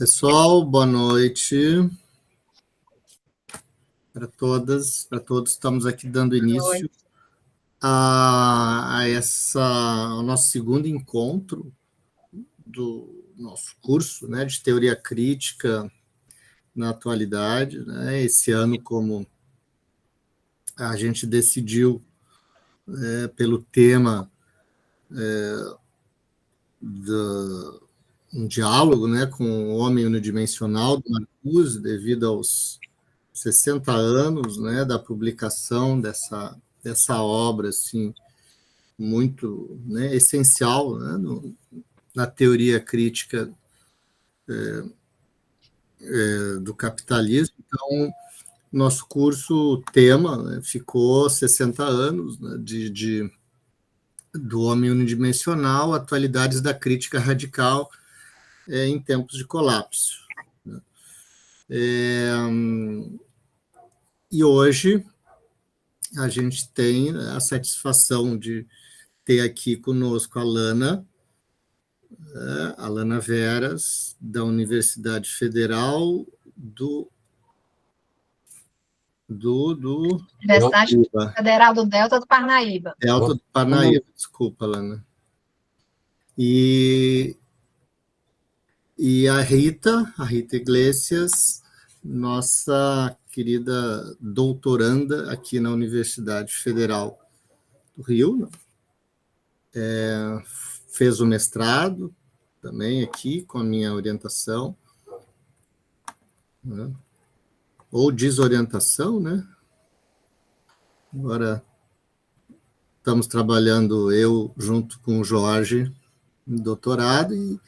Pessoal, boa noite para todas, para todos. Estamos aqui dando início ao nosso segundo encontro do nosso curso, né, de Teoria Crítica na Atualidade. Né? Esse ano, como a gente decidiu pelo tema um diálogo, né, com o Homem Unidimensional, do Marcuse, devido aos 60 anos, né, da publicação dessa obra, assim, muito, né, essencial, né, na teoria crítica do capitalismo. Então, nosso curso, o tema, né, ficou 60 anos, né, do Homem Unidimensional, atualidades da crítica radical em tempos de colapso. Né. E hoje a gente tem a satisfação de ter aqui conosco a Lana Veras, da Universidade Federal Universidade Federal do Delta do Parnaíba. Delta do Parnaíba, desculpa, Lana. E a Rita Iglesias, nossa querida doutoranda aqui na Universidade Federal do Rio, fez o mestrado também aqui com a minha orientação, né? Ou desorientação, né? Agora estamos trabalhando eu junto com o Jorge no doutorado e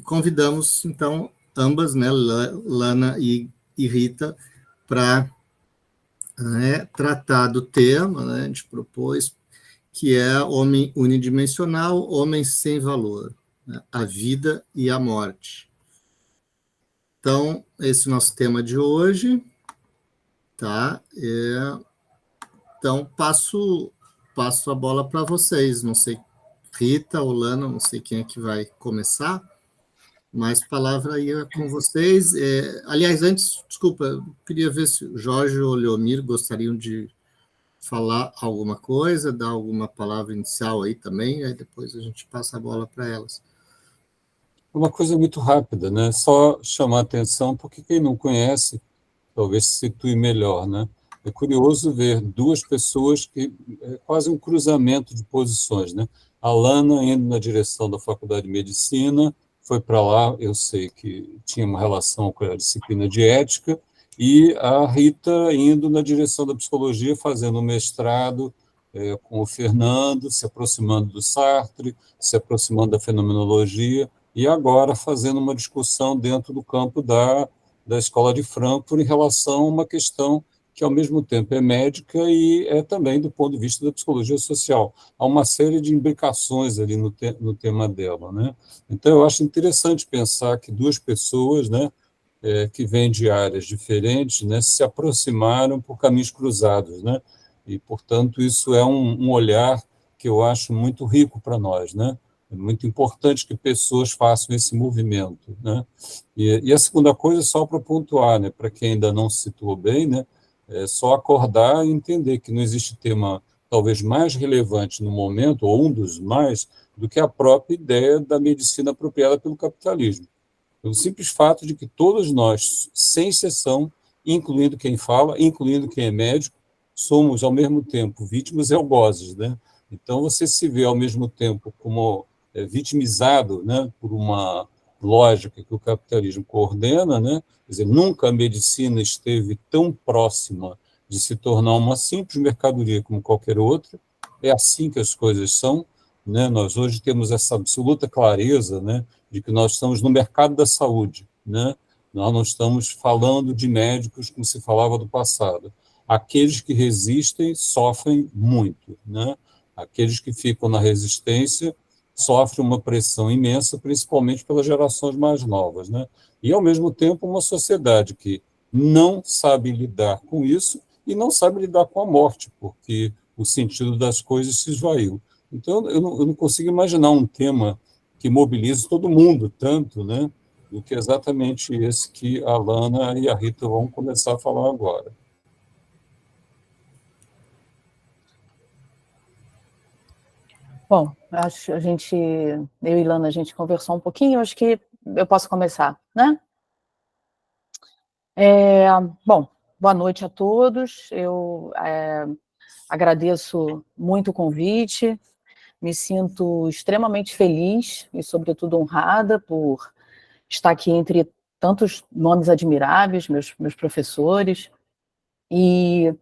convidamos então ambas, né, Lana e Rita, para tratar do tema, né, a gente propôs, que é Homem Unidimensional, Homem Sem Valor, né, a Vida e a Morte. Então, esse é o nosso tema de hoje, tá? Então, passo a bola para vocês, não sei, Rita ou Lana, não sei quem é que vai começar, mas palavra aí é com vocês. Aliás, antes, desculpa, eu queria ver se o Jorge ou o Leomir gostariam de falar alguma coisa, dar alguma palavra inicial aí também, aí depois a gente passa a bola para elas. Uma coisa muito rápida, né? Só chamar a atenção, porque quem não conhece, talvez se situe melhor, né? É curioso ver duas pessoas que é quase um cruzamento de posições, né? A Lana indo na direção da Faculdade de Medicina, foi para lá, eu sei que tinha uma relação com a disciplina de ética, e a Rita indo na direção da psicologia, fazendo um mestrado com o Fernando, se aproximando do Sartre, se aproximando da fenomenologia, e agora fazendo uma discussão dentro do campo da Escola de Frankfurt em relação a uma questão que, ao mesmo tempo, é médica e é também do ponto de vista da psicologia social. Há uma série de imbricações ali no tema dela, né? Então, eu acho interessante pensar que duas pessoas, né, que vêm de áreas diferentes, né, se aproximaram por caminhos cruzados, né? E, portanto, isso é um olhar que eu acho muito rico para nós, né? É muito importante que pessoas façam esse movimento, né? E a segunda coisa, só para pontuar, né, para quem ainda não se situou bem, né, é só acordar e entender que não existe tema talvez mais relevante no momento, ou um dos mais, do que a própria ideia da medicina apropriada pelo capitalismo. O simples fato de que todos nós, sem exceção, incluindo quem fala, incluindo quem é médico, somos, ao mesmo tempo, vítimas e algozes, né? Então, você se vê, ao mesmo tempo, como vitimizado, né, por uma lógica que o capitalismo coordena, né? Quer dizer, nunca a medicina esteve tão próxima de se tornar uma simples mercadoria como qualquer outra. É assim que as coisas são, né? Nós hoje temos essa absoluta clareza, né, de que nós estamos no mercado da saúde, né? Nós não estamos falando de médicos como se falava do passado. Aqueles que resistem sofrem muito, né? Aqueles que ficam na resistência sofrem uma pressão imensa, principalmente pelas gerações mais novas, né? E, ao mesmo tempo, uma sociedade que não sabe lidar com isso e não sabe lidar com a morte, porque o sentido das coisas se esvaiu. Então, eu não consigo imaginar um tema que mobilize todo mundo tanto, né? do que exatamente esse que a Alana e a Rita vão começar a falar agora. Bom, acho que eu e Ilana, a gente conversou um pouquinho, acho que eu posso começar, né? Bom, boa noite a todos, eu agradeço muito o convite, me sinto extremamente feliz e, sobretudo, honrada por estar aqui entre tantos nomes admiráveis, meus professores, e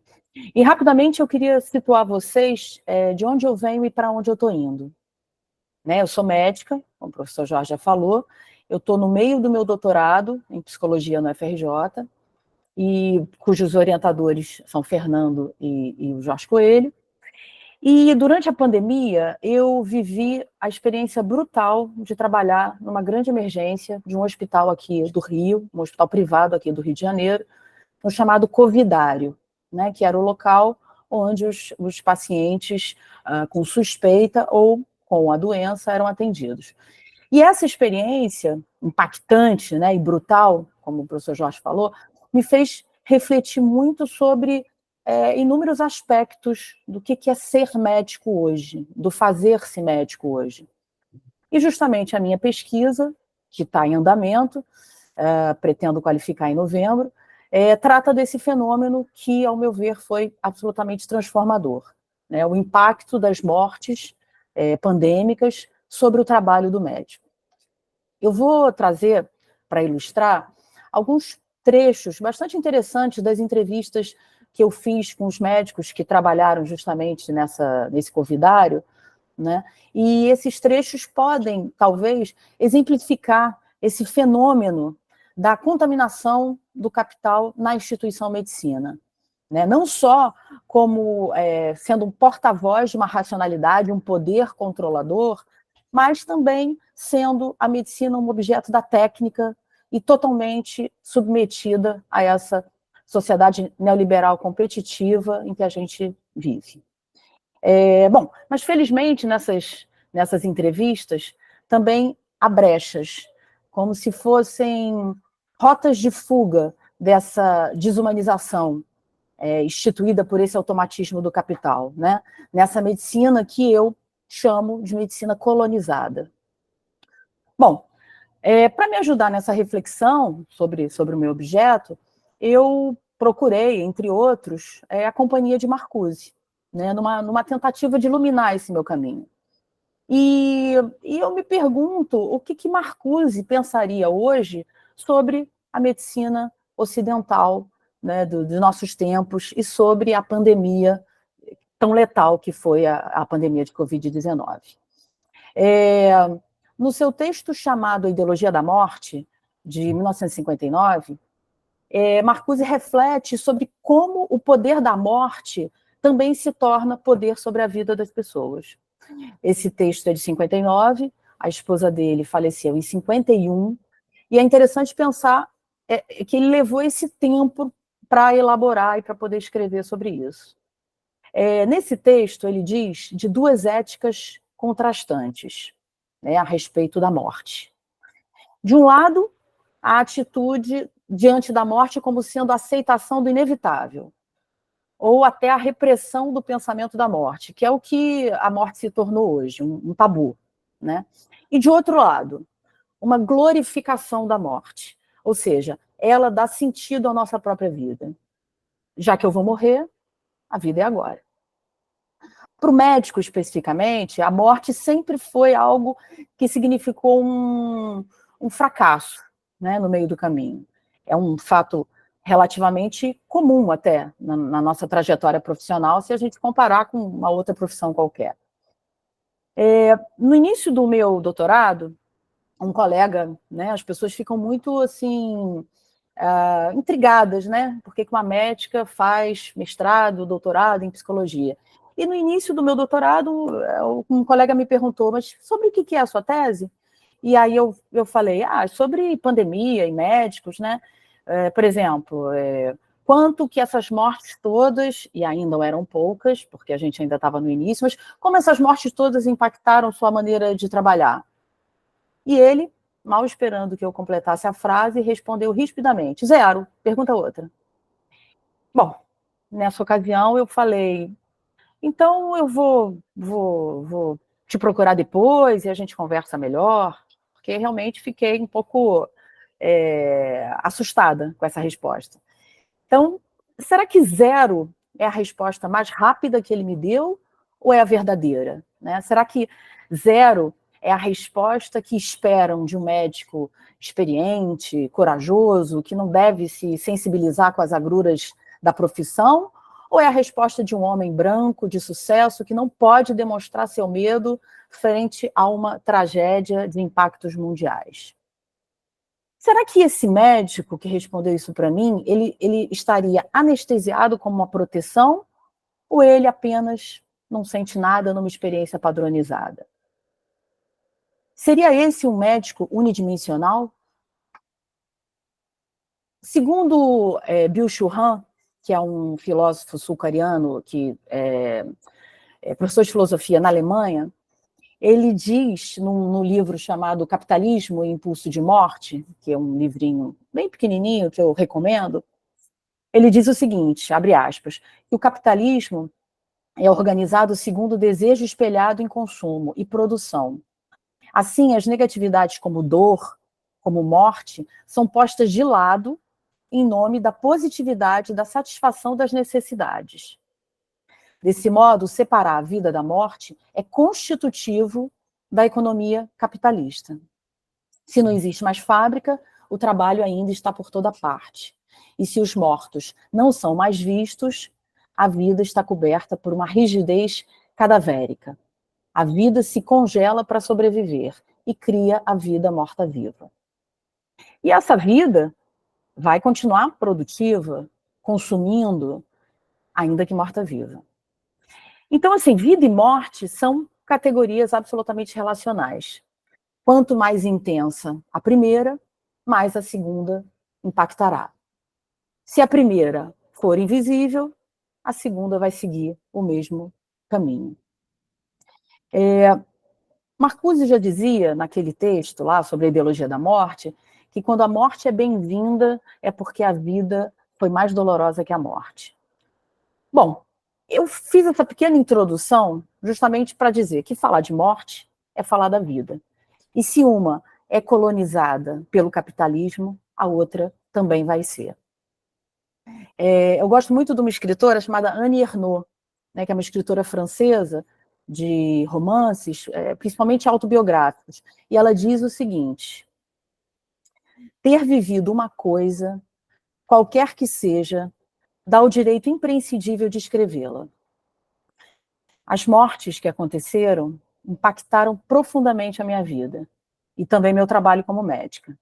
rapidamente eu queria situar vocês de onde eu venho e para onde eu estou indo. Né? Eu sou médica, como o professor Jorge já falou, eu estou no meio do meu doutorado em psicologia no FRJ, e cujos orientadores são Fernando e o Jorge Coelho. E durante a pandemia, eu vivi a experiência brutal de trabalhar numa grande emergência de um hospital aqui do Rio, um hospital privado aqui do Rio de Janeiro, no chamado Covidário, né, que era o local onde os pacientes com suspeita ou com a doença eram atendidos. E essa experiência impactante, né, e brutal, como o professor Jorge falou, me fez refletir muito sobre inúmeros aspectos do que é ser médico hoje, do fazer-se médico hoje. E justamente a minha pesquisa, que está em andamento, pretendo qualificar em novembro, trata desse fenômeno que, ao meu ver, foi absolutamente transformador, né? O impacto das mortes pandêmicas sobre o trabalho do médico. Eu vou trazer, para ilustrar, alguns trechos bastante interessantes das entrevistas que eu fiz com os médicos que trabalharam justamente nesse covidário, né? E esses trechos podem, talvez, exemplificar esse fenômeno da contaminação do capital na instituição medicina. Né? Não só como sendo um porta-voz de uma racionalidade, um poder controlador, mas também sendo a medicina um objeto da técnica e totalmente submetida a essa sociedade neoliberal competitiva em que a gente vive. Bom, mas felizmente nessas entrevistas também há brechas, como se fossem rotas de fuga dessa desumanização instituída por esse automatismo do capital, né? Nessa medicina que eu chamo de medicina colonizada. Bom, para me ajudar nessa reflexão sobre o meu objeto, eu procurei, entre outros, a companhia de Marcuse, né, numa tentativa de iluminar esse meu caminho. E eu me pergunto o que Marcuse pensaria hoje sobre a medicina ocidental, né, dos nossos tempos e sobre a pandemia tão letal que foi a pandemia de Covid-19. No seu texto chamado A Ideologia da Morte, de 1959, Marcuse reflete sobre como o poder da morte também se torna poder sobre a vida das pessoas. Esse texto é de 59, a esposa dele faleceu em 51, e é interessante pensar que ele levou esse tempo para elaborar e para poder escrever sobre isso. Nesse texto, ele diz de duas éticas contrastantes, né, a respeito da morte. De um lado, a atitude diante da morte como sendo a aceitação do inevitável, ou até a repressão do pensamento da morte, que é o que a morte se tornou hoje, um tabu, né? E de outro lado, uma glorificação da morte, ou seja, ela dá sentido à nossa própria vida. Já que eu vou morrer, a vida é agora. Para o médico, especificamente, a morte sempre foi algo que significou um fracasso, né, no meio do caminho. É um fato relativamente comum até na nossa trajetória profissional, se a gente comparar com uma outra profissão qualquer. No início do meu doutorado, um colega, né, as pessoas ficam muito assim intrigadas, né? Por que uma médica faz mestrado, doutorado em psicologia? E no início do meu doutorado, um colega me perguntou, mas sobre o que é a sua tese? E aí eu falei, sobre pandemia e médicos, né? Por exemplo, quanto que essas mortes todas, e ainda eram poucas, porque a gente ainda estava no início, mas como essas mortes todas impactaram sua maneira de trabalhar? E ele, mal esperando que eu completasse a frase, respondeu rispidamente: 0, pergunta outra. Bom, nessa ocasião eu falei: então eu vou te procurar depois e a gente conversa melhor, porque realmente fiquei um pouco assustada com essa resposta. Então, será que 0 é a resposta mais rápida que ele me deu ou é a verdadeira? Né? Será que 0 é a resposta que esperam de um médico experiente, corajoso, que não deve se sensibilizar com as agruras da profissão? Ou é a resposta de um homem branco, de sucesso, que não pode demonstrar seu medo frente a uma tragédia de impactos mundiais? Será que esse médico que respondeu isso para mim, ele estaria anestesiado como uma proteção, ou ele apenas não sente nada numa experiência padronizada? Seria esse um médico unidimensional? Segundo Byung-Chul Han, que é um filósofo sul-coreano que é professor de filosofia na Alemanha, ele diz, num livro chamado Capitalismo e Impulso de Morte, que é um livrinho bem pequenininho que eu recomendo, ele diz o seguinte, abre aspas, que o capitalismo é organizado segundo o desejo espelhado em consumo e produção. Assim, as negatividades como dor, como morte, são postas de lado em nome da positividade e da satisfação das necessidades. Desse modo, separar a vida da morte é constitutivo da economia capitalista. Se não existe mais fábrica, o trabalho ainda está por toda parte. E se os mortos não são mais vistos, a vida está coberta por uma rigidez cadavérica. A vida se congela para sobreviver e cria a vida morta-viva. E essa vida vai continuar produtiva, consumindo, ainda que morta-viva. Então, assim, vida e morte são categorias absolutamente relacionais. Quanto mais intensa a primeira, mais a segunda impactará. Se a primeira for invisível, a segunda vai seguir o mesmo caminho. Marcuse já dizia, naquele texto lá sobre a ideologia da morte, que quando a morte é bem-vinda, é porque a vida foi mais dolorosa que a morte. Bom, eu fiz essa pequena introdução justamente para dizer que falar de morte é falar da vida. E se uma é colonizada pelo capitalismo, a outra também vai ser. Eu gosto muito de uma escritora chamada Annie Ernaux, né, que é uma escritora francesa de romances, principalmente autobiográficos. E ela diz o seguinte: ter vivido uma coisa, qualquer que seja, dá o direito imprescindível de escrevê-la. As mortes que aconteceram impactaram profundamente a minha vida e também meu trabalho como médica.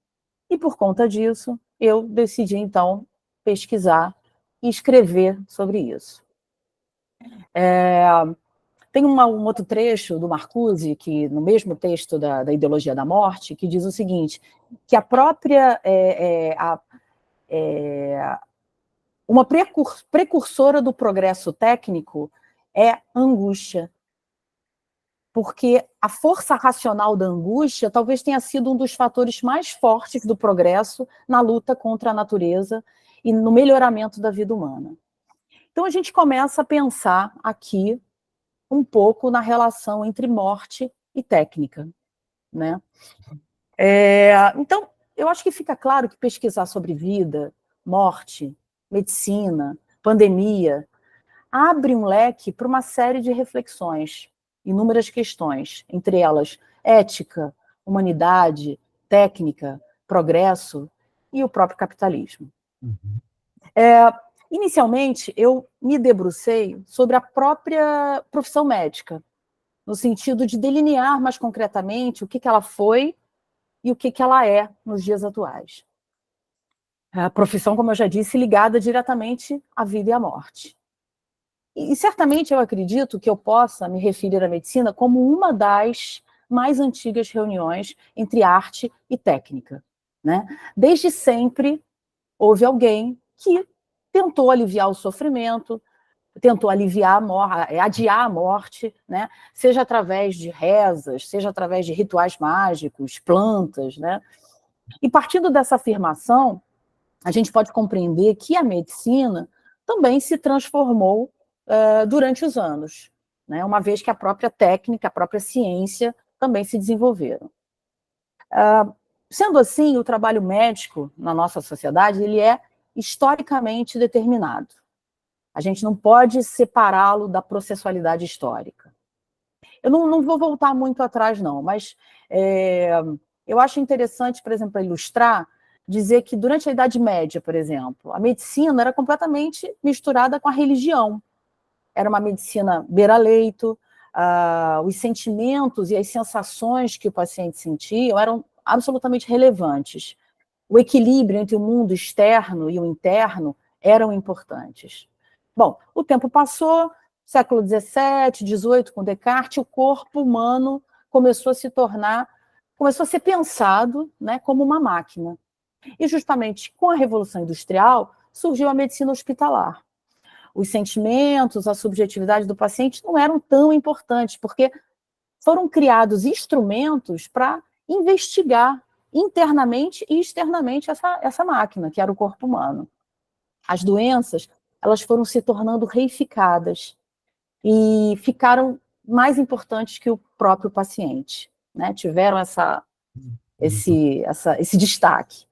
E por conta disso, eu decidi, então, pesquisar e escrever sobre isso. Tem um outro trecho do Marcuse, que no mesmo texto da Ideologia da Morte, que diz o seguinte, que a própria... uma precursora do progresso técnico é angústia. Porque a força racional da angústia talvez tenha sido um dos fatores mais fortes do progresso na luta contra a natureza e no melhoramento da vida humana. Então a gente começa a pensar aqui um pouco na relação entre morte e técnica, né? Então, eu acho que fica claro que pesquisar sobre vida, morte, medicina, pandemia, abre um leque para uma série de reflexões, inúmeras questões, entre elas ética, humanidade, técnica, progresso e o próprio capitalismo. Inicialmente, eu me debrucei sobre a própria profissão médica, no sentido de delinear mais concretamente o que ela foi e o que ela é nos dias atuais. A profissão, como eu já disse, ligada diretamente à vida e à morte. E certamente eu acredito que eu possa me referir à medicina como uma das mais antigas reuniões entre arte e técnica, né? Desde sempre houve alguém que tentou aliviar o sofrimento, tentou aliviar adiar a morte, né? Seja através de rezas, seja através de rituais mágicos, plantas, né? E partindo dessa afirmação, a gente pode compreender que a medicina também se transformou durante os anos, né? Uma vez que a própria técnica, a própria ciência também se desenvolveram. Sendo assim, o trabalho médico na nossa sociedade ele é historicamente determinado. A gente não pode separá-lo da processualidade histórica. Eu não vou voltar muito atrás, não, mas eu acho interessante, por exemplo, ilustrar, dizer que durante a Idade Média, por exemplo, a medicina era completamente misturada com a religião. Era uma medicina beira-leito, os sentimentos e as sensações que o paciente sentia eram absolutamente relevantes. O equilíbrio entre o mundo externo e o interno eram importantes. Bom, o tempo passou, século XVII, XVIII, com Descartes, o corpo humano começou a ser pensado, né, como uma máquina. E justamente com a Revolução Industrial surgiu a medicina hospitalar. Os sentimentos, a subjetividade do paciente não eram tão importantes, porque foram criados instrumentos para investigar internamente e externamente essa máquina, que era o corpo humano. As doenças, elas foram se tornando reificadas e ficaram mais importantes que o próprio paciente, né? Tiveram esse destaque.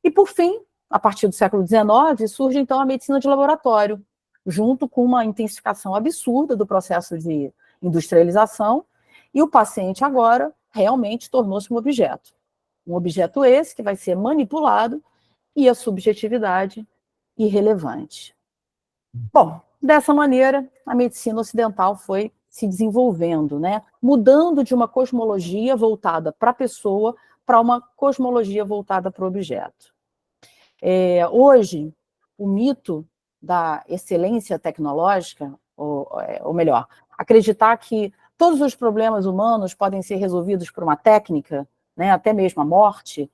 E, por fim, a partir do século XIX, surge, então, a medicina de laboratório, junto com uma intensificação absurda do processo de industrialização, e o paciente agora realmente tornou-se um objeto esse que vai ser manipulado e a subjetividade irrelevante. Bom, dessa maneira, a medicina ocidental foi se desenvolvendo, né? Mudando de uma cosmologia voltada para a pessoa para uma cosmologia voltada para o objeto. Hoje, o mito da excelência tecnológica, ou melhor, acreditar que todos os problemas humanos podem ser resolvidos por uma técnica, né, até mesmo a morte,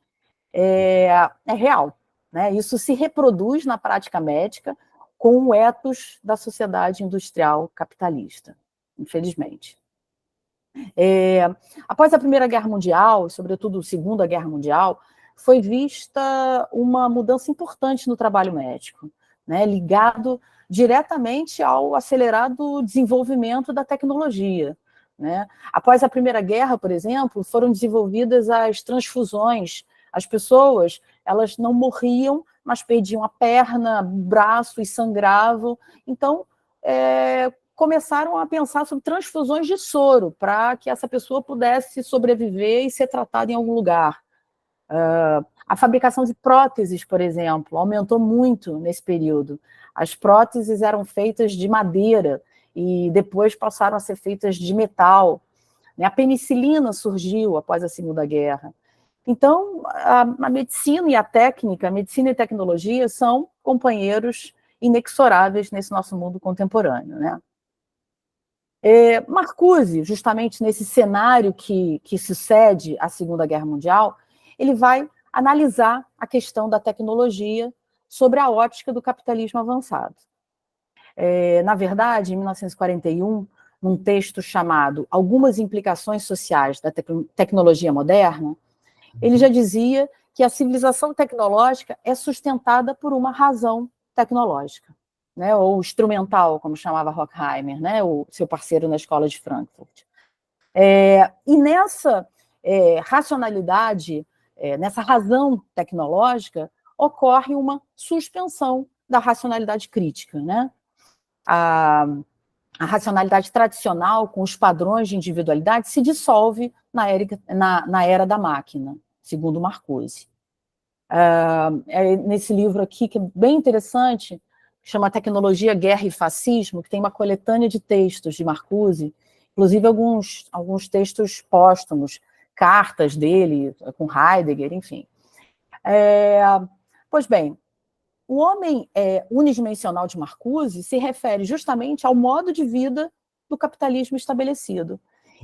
é real, né? Isso se reproduz na prática médica com o ethos da sociedade industrial capitalista, infelizmente. Após a Primeira Guerra Mundial, sobretudo a Segunda Guerra Mundial, foi vista uma mudança importante no trabalho médico, né, ligado diretamente ao acelerado desenvolvimento da tecnologia, né? Após a Primeira Guerra, por exemplo, foram desenvolvidas as transfusões. As pessoas, elas não morriam, mas perdiam a perna, o braço e sangravam. Então, começaram a pensar sobre transfusões de soro para que essa pessoa pudesse sobreviver e ser tratada em algum lugar. A fabricação de próteses, por exemplo, aumentou muito nesse período. As próteses eram feitas de madeira e depois passaram a ser feitas de metal. A penicilina surgiu após a Segunda Guerra. Então, a medicina e a técnica, a medicina e tecnologia são companheiros inexoráveis nesse nosso mundo contemporâneo, né? Marcuse, justamente nesse cenário que sucede à Segunda Guerra Mundial, ele vai analisar a questão da tecnologia sobre a ótica do capitalismo avançado. Na verdade, em 1941, num texto chamado Algumas Implicações Sociais da Tecnologia Moderna, ele já dizia que a civilização tecnológica é sustentada por uma razão tecnológica, né, ou instrumental, como chamava Horkheimer, né, o seu parceiro na escola de Frankfurt. E nessa racionalidade, nessa razão tecnológica, ocorre uma suspensão da racionalidade crítica, né? A racionalidade tradicional, com os padrões de individualidade, se dissolve na era da máquina, segundo Marcuse. Nesse livro aqui, que é bem interessante, que chama Tecnologia, Guerra e Fascismo, que tem uma coletânea de textos de Marcuse, inclusive alguns textos póstumos, cartas dele com Heidegger, enfim. Pois bem, o homem unidimensional de Marcuse se refere justamente ao modo de vida do capitalismo estabelecido.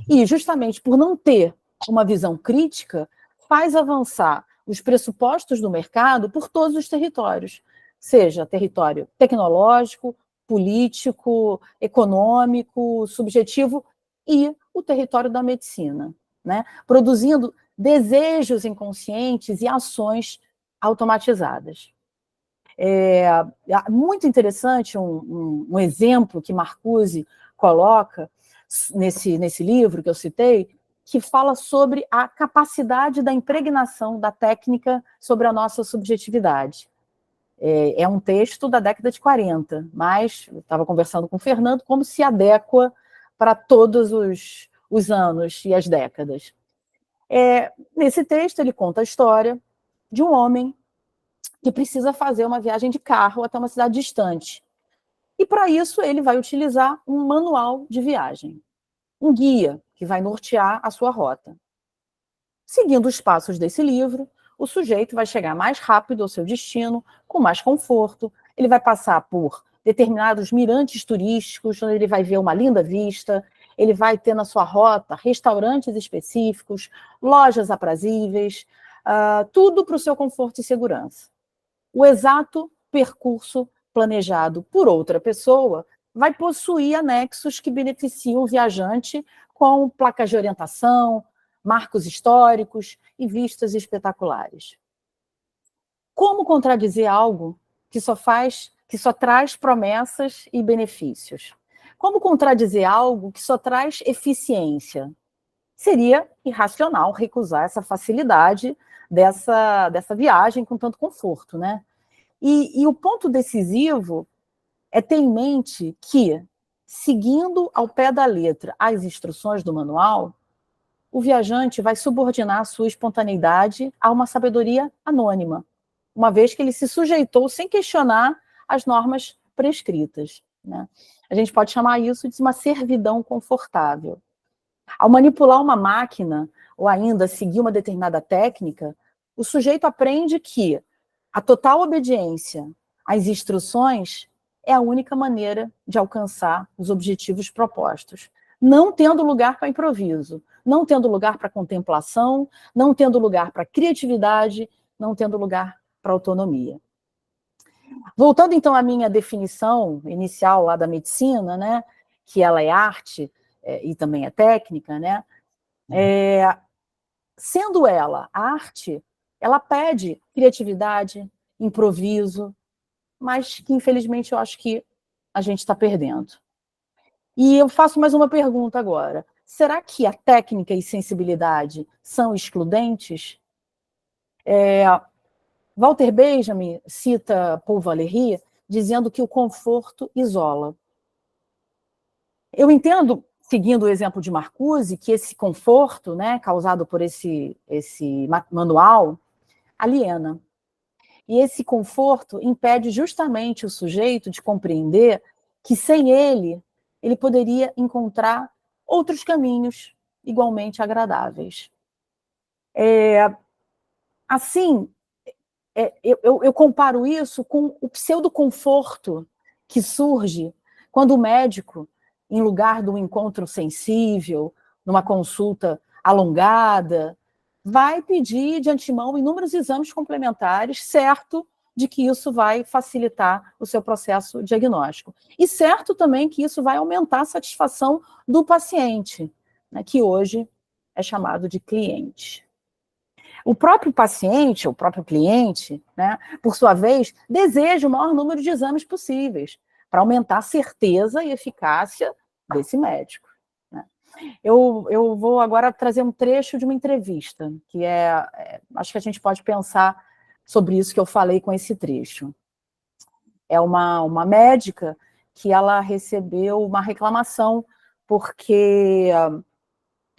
E, justamente por não ter uma visão crítica, faz avançar os pressupostos do mercado por todos os territórios, seja território tecnológico, político, econômico, subjetivo e o território da medicina, né? Produzindo desejos inconscientes e ações automatizadas. Muito interessante um exemplo que Marcuse coloca nesse livro que eu citei, que fala sobre a capacidade da impregnação da técnica sobre a nossa subjetividade. É um texto da década de 40, mas eu estava conversando com o Fernando como se adequa para todos os anos e as décadas. Nesse texto, ele conta a história de um homem que precisa fazer uma viagem de carro até uma cidade distante. E, para isso, ele vai utilizar um manual de viagem, um guia que vai nortear a sua rota. Seguindo os passos desse livro, o sujeito vai chegar mais rápido ao seu destino, com mais conforto, ele vai passar por determinados mirantes turísticos, onde ele vai ver uma linda vista, ele vai ter na sua rota restaurantes específicos, lojas aprazíveis, tudo para o seu conforto e segurança. O exato percurso planejado por outra pessoa vai possuir anexos que beneficiam o viajante com placas de orientação, marcos históricos e vistas espetaculares. Como contradizer algo que só traz promessas e benefícios? Como contradizer algo que só traz eficiência? Seria irracional recusar essa facilidade dessa viagem com tanto conforto, né? E o ponto decisivo é ter em mente que, seguindo ao pé da letra as instruções do manual, o viajante vai subordinar a sua espontaneidade a uma sabedoria anônima, uma vez que ele se sujeitou sem questionar as normas prescritas, né? A gente pode chamar isso de uma servidão confortável. Ao manipular uma máquina, ou ainda seguir uma determinada técnica, o sujeito aprende que a total obediência às instruções é a única maneira de alcançar os objetivos propostos, não tendo lugar para improviso, não tendo lugar para contemplação, não tendo lugar para criatividade, não tendo lugar para autonomia. Voltando, então, à minha definição inicial lá da medicina, né, que ela é arte e também é técnica, né, sendo ela arte, ela pede criatividade, improviso, mas que, infelizmente, eu acho que a gente está perdendo. E eu faço mais uma pergunta agora. Será que a técnica e sensibilidade são excludentes? Walter Benjamin cita Paul Valéry dizendo que o conforto isola. Eu entendo, seguindo o exemplo de Marcuse, que esse conforto, né, causado por esse manual, aliena. E esse conforto impede justamente o sujeito de compreender que, sem ele poderia encontrar outros caminhos igualmente agradáveis. Assim, eu comparo isso com o pseudo-conforto que surge quando o médico, em lugar de um encontro sensível, numa consulta alongada, vai pedir de antemão inúmeros exames complementares, certo de que isso vai facilitar o seu processo diagnóstico. E certo também que isso vai aumentar a satisfação do paciente, né, que hoje é chamado de cliente. O próprio paciente, o próprio cliente, né, por sua vez, deseja o maior número de exames possíveis para aumentar a certeza e eficácia desse médico. Eu vou agora trazer um trecho de uma entrevista, que acho que a gente pode pensar sobre isso que eu falei com esse trecho. É uma médica que ela recebeu uma reclamação porque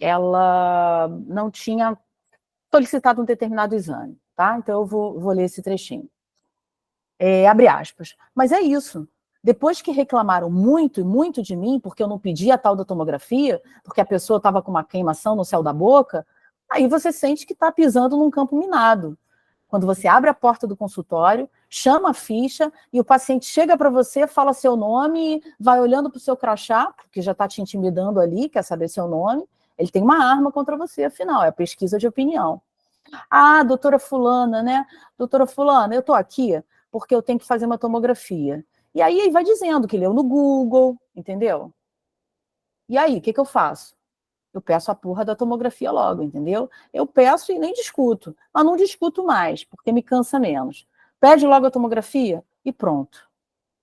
ela não tinha solicitado um determinado exame, tá? Então eu vou ler esse trechinho. Abre aspas. Mas é isso. Depois que reclamaram muito e muito de mim, porque eu não pedi a tal da tomografia, porque a pessoa estava com uma queimação no céu da boca, aí você sente que está pisando num campo minado. Quando você abre a porta do consultório, chama a ficha e o paciente chega para você, fala seu nome, vai olhando para o seu crachá, porque já está te intimidando ali, quer saber seu nome, ele tem uma arma contra você, afinal, é a pesquisa de opinião. Ah, doutora fulana, né? Doutora fulana, eu estou aqui porque eu tenho que fazer uma tomografia. E aí ele vai dizendo que leu no Google, entendeu? E aí, o que eu faço? Eu peço a porra da tomografia logo, entendeu? Eu peço e nem discuto. Mas não discuto mais, porque me cansa menos. Pede logo a tomografia e pronto.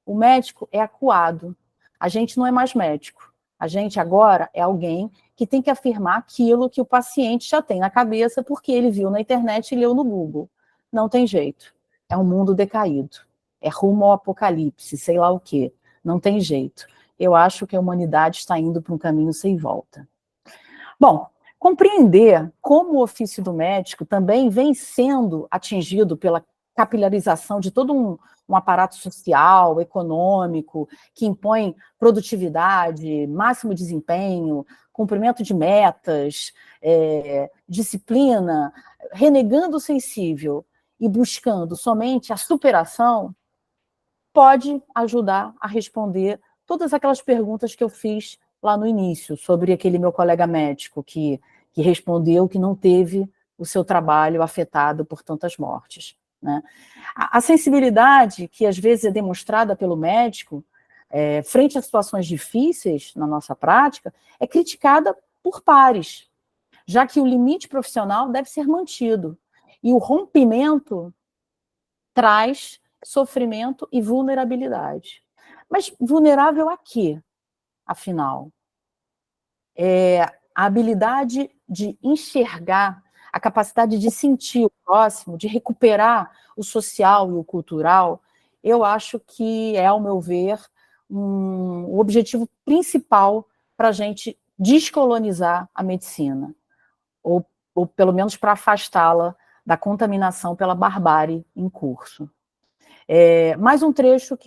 O médico é acuado. A gente não é mais médico. A gente agora é alguém que tem que afirmar aquilo que o paciente já tem na cabeça porque ele viu na internet e leu no Google. Não tem jeito. É um mundo decaído. É rumo ao apocalipse, sei lá o quê. Não tem jeito. Eu acho que a humanidade está indo para um caminho sem volta. Bom, compreender como o ofício do médico também vem sendo atingido pela capilarização de todo um aparato social, econômico, que impõe produtividade, máximo desempenho, cumprimento de metas, disciplina, renegando o sensível e buscando somente a superação, pode ajudar a responder todas aquelas perguntas que eu fiz lá no início, sobre aquele meu colega médico que respondeu que não teve o seu trabalho afetado por tantas mortes, né? A sensibilidade que às vezes é demonstrada pelo médico frente a situações difíceis na nossa prática é criticada por pares, já que o limite profissional deve ser mantido e o rompimento traz sofrimento e vulnerabilidade. Mas vulnerável a quê, afinal? A habilidade de enxergar, a capacidade de sentir o próximo, de recuperar o social e o cultural, eu acho que é, ao meu ver, o objetivo principal para a gente descolonizar a medicina, ou pelo menos para afastá-la da contaminação pela barbárie em curso. Mais um trecho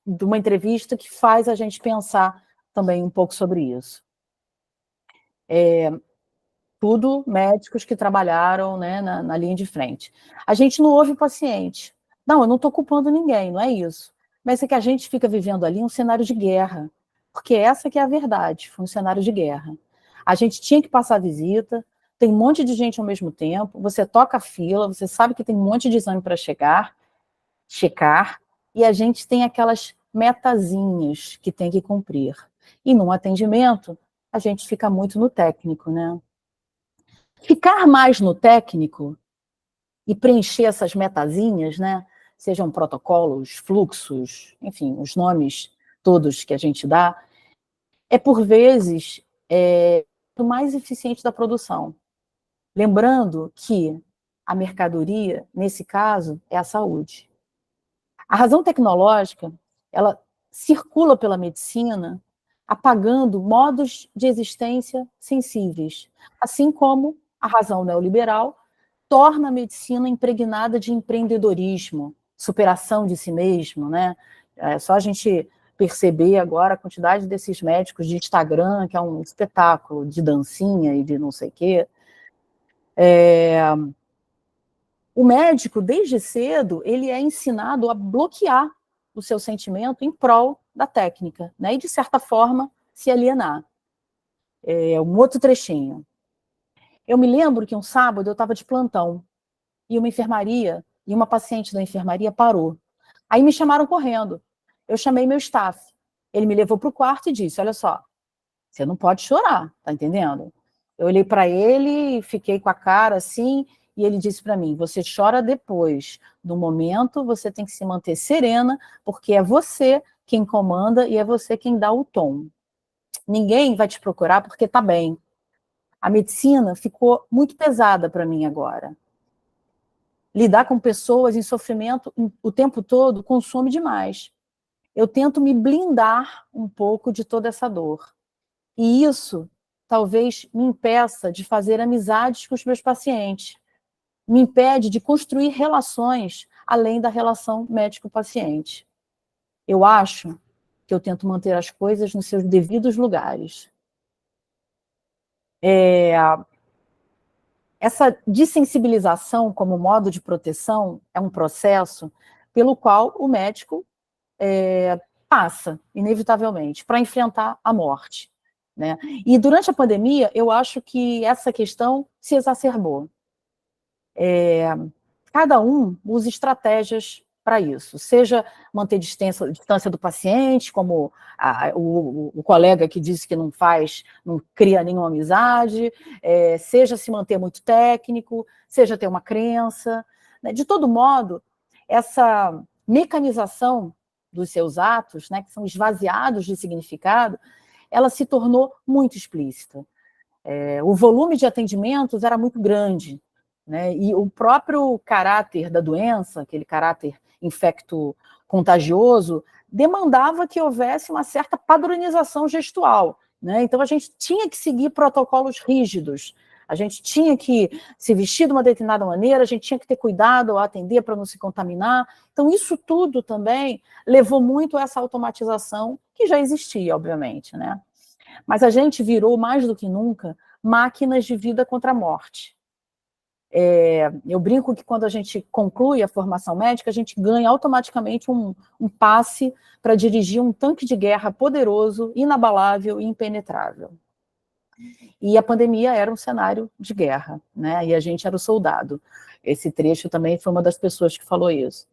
de uma entrevista que faz a gente pensar também um pouco sobre isso. Tudo médicos que trabalharam, né, na linha de frente. A gente não ouve o paciente. Não, eu não estou culpando ninguém, não é isso. Mas é que a gente fica vivendo ali um cenário de guerra, porque essa que é a verdade, foi um cenário de guerra. A gente tinha que passar a visita, tem um monte de gente ao mesmo tempo, você toca a fila, você sabe que tem um monte de exame para checar, e a gente tem aquelas metazinhas que tem que cumprir. E num atendimento, a gente fica muito no técnico, né? Ficar mais no técnico e preencher essas metazinhas, né? Sejam protocolos, fluxos, enfim, os nomes todos que a gente dá, é por vezes o mais eficiente da produção. Lembrando que a mercadoria, nesse caso, é a saúde. A razão tecnológica, ela circula pela medicina apagando modos de existência sensíveis, assim como a razão neoliberal torna a medicina impregnada de empreendedorismo, superação de si mesmo, né? É só a gente perceber agora a quantidade desses médicos de Instagram, que é um espetáculo de dancinha e de não sei o quê. O médico, desde cedo, ele é ensinado a bloquear o seu sentimento em prol da técnica, né? E, de certa forma, se alienar. Um outro trechinho. Eu me lembro que um sábado eu estava de plantão e uma paciente da enfermaria parou. Aí me chamaram correndo. Eu chamei meu staff. Ele me levou para o quarto e disse, olha só, você não pode chorar, tá entendendo? Eu olhei para ele, fiquei com a cara assim, e ele disse para mim, você chora depois. No momento, você tem que se manter serena, porque é você quem comanda e é você quem dá o tom. Ninguém vai te procurar porque tá bem. A medicina ficou muito pesada para mim agora. Lidar com pessoas em sofrimento o tempo todo consome demais. Eu tento me blindar um pouco de toda essa dor. E isso talvez me impeça de fazer amizades com os meus pacientes. Me impede de construir relações além da relação médico-paciente. Eu acho que eu tento manter as coisas nos seus devidos lugares. Essa dessensibilização como modo de proteção é um processo pelo qual o médico passa, inevitavelmente, para enfrentar a morte, né? E durante a pandemia, eu acho que essa questão se exacerbou. Cada um usa estratégias para isso, seja manter distância do paciente, como o colega que disse que não cria nenhuma amizade, seja se manter muito técnico, seja ter uma crença, né? De todo modo, essa mecanização dos seus atos, né, que são esvaziados de significado, ela se tornou muito explícita. O volume de atendimentos era muito grande, né, e o próprio caráter da doença, aquele caráter infecto-contagioso, demandava que houvesse uma certa padronização gestual, né? Então, a gente tinha que seguir protocolos rígidos, a gente tinha que se vestir de uma determinada maneira, a gente tinha que ter cuidado ao atender para não se contaminar. Então, isso tudo também levou muito a essa automatização, que já existia, obviamente, né? Mas a gente virou, mais do que nunca, máquinas de vida contra a morte. Eu brinco que quando a gente conclui a formação médica, a gente ganha automaticamente um passe para dirigir um tanque de guerra poderoso, inabalável e impenetrável. E a pandemia era um cenário de guerra, né? E a gente era o soldado. Esse trecho também foi uma das pessoas que falou isso.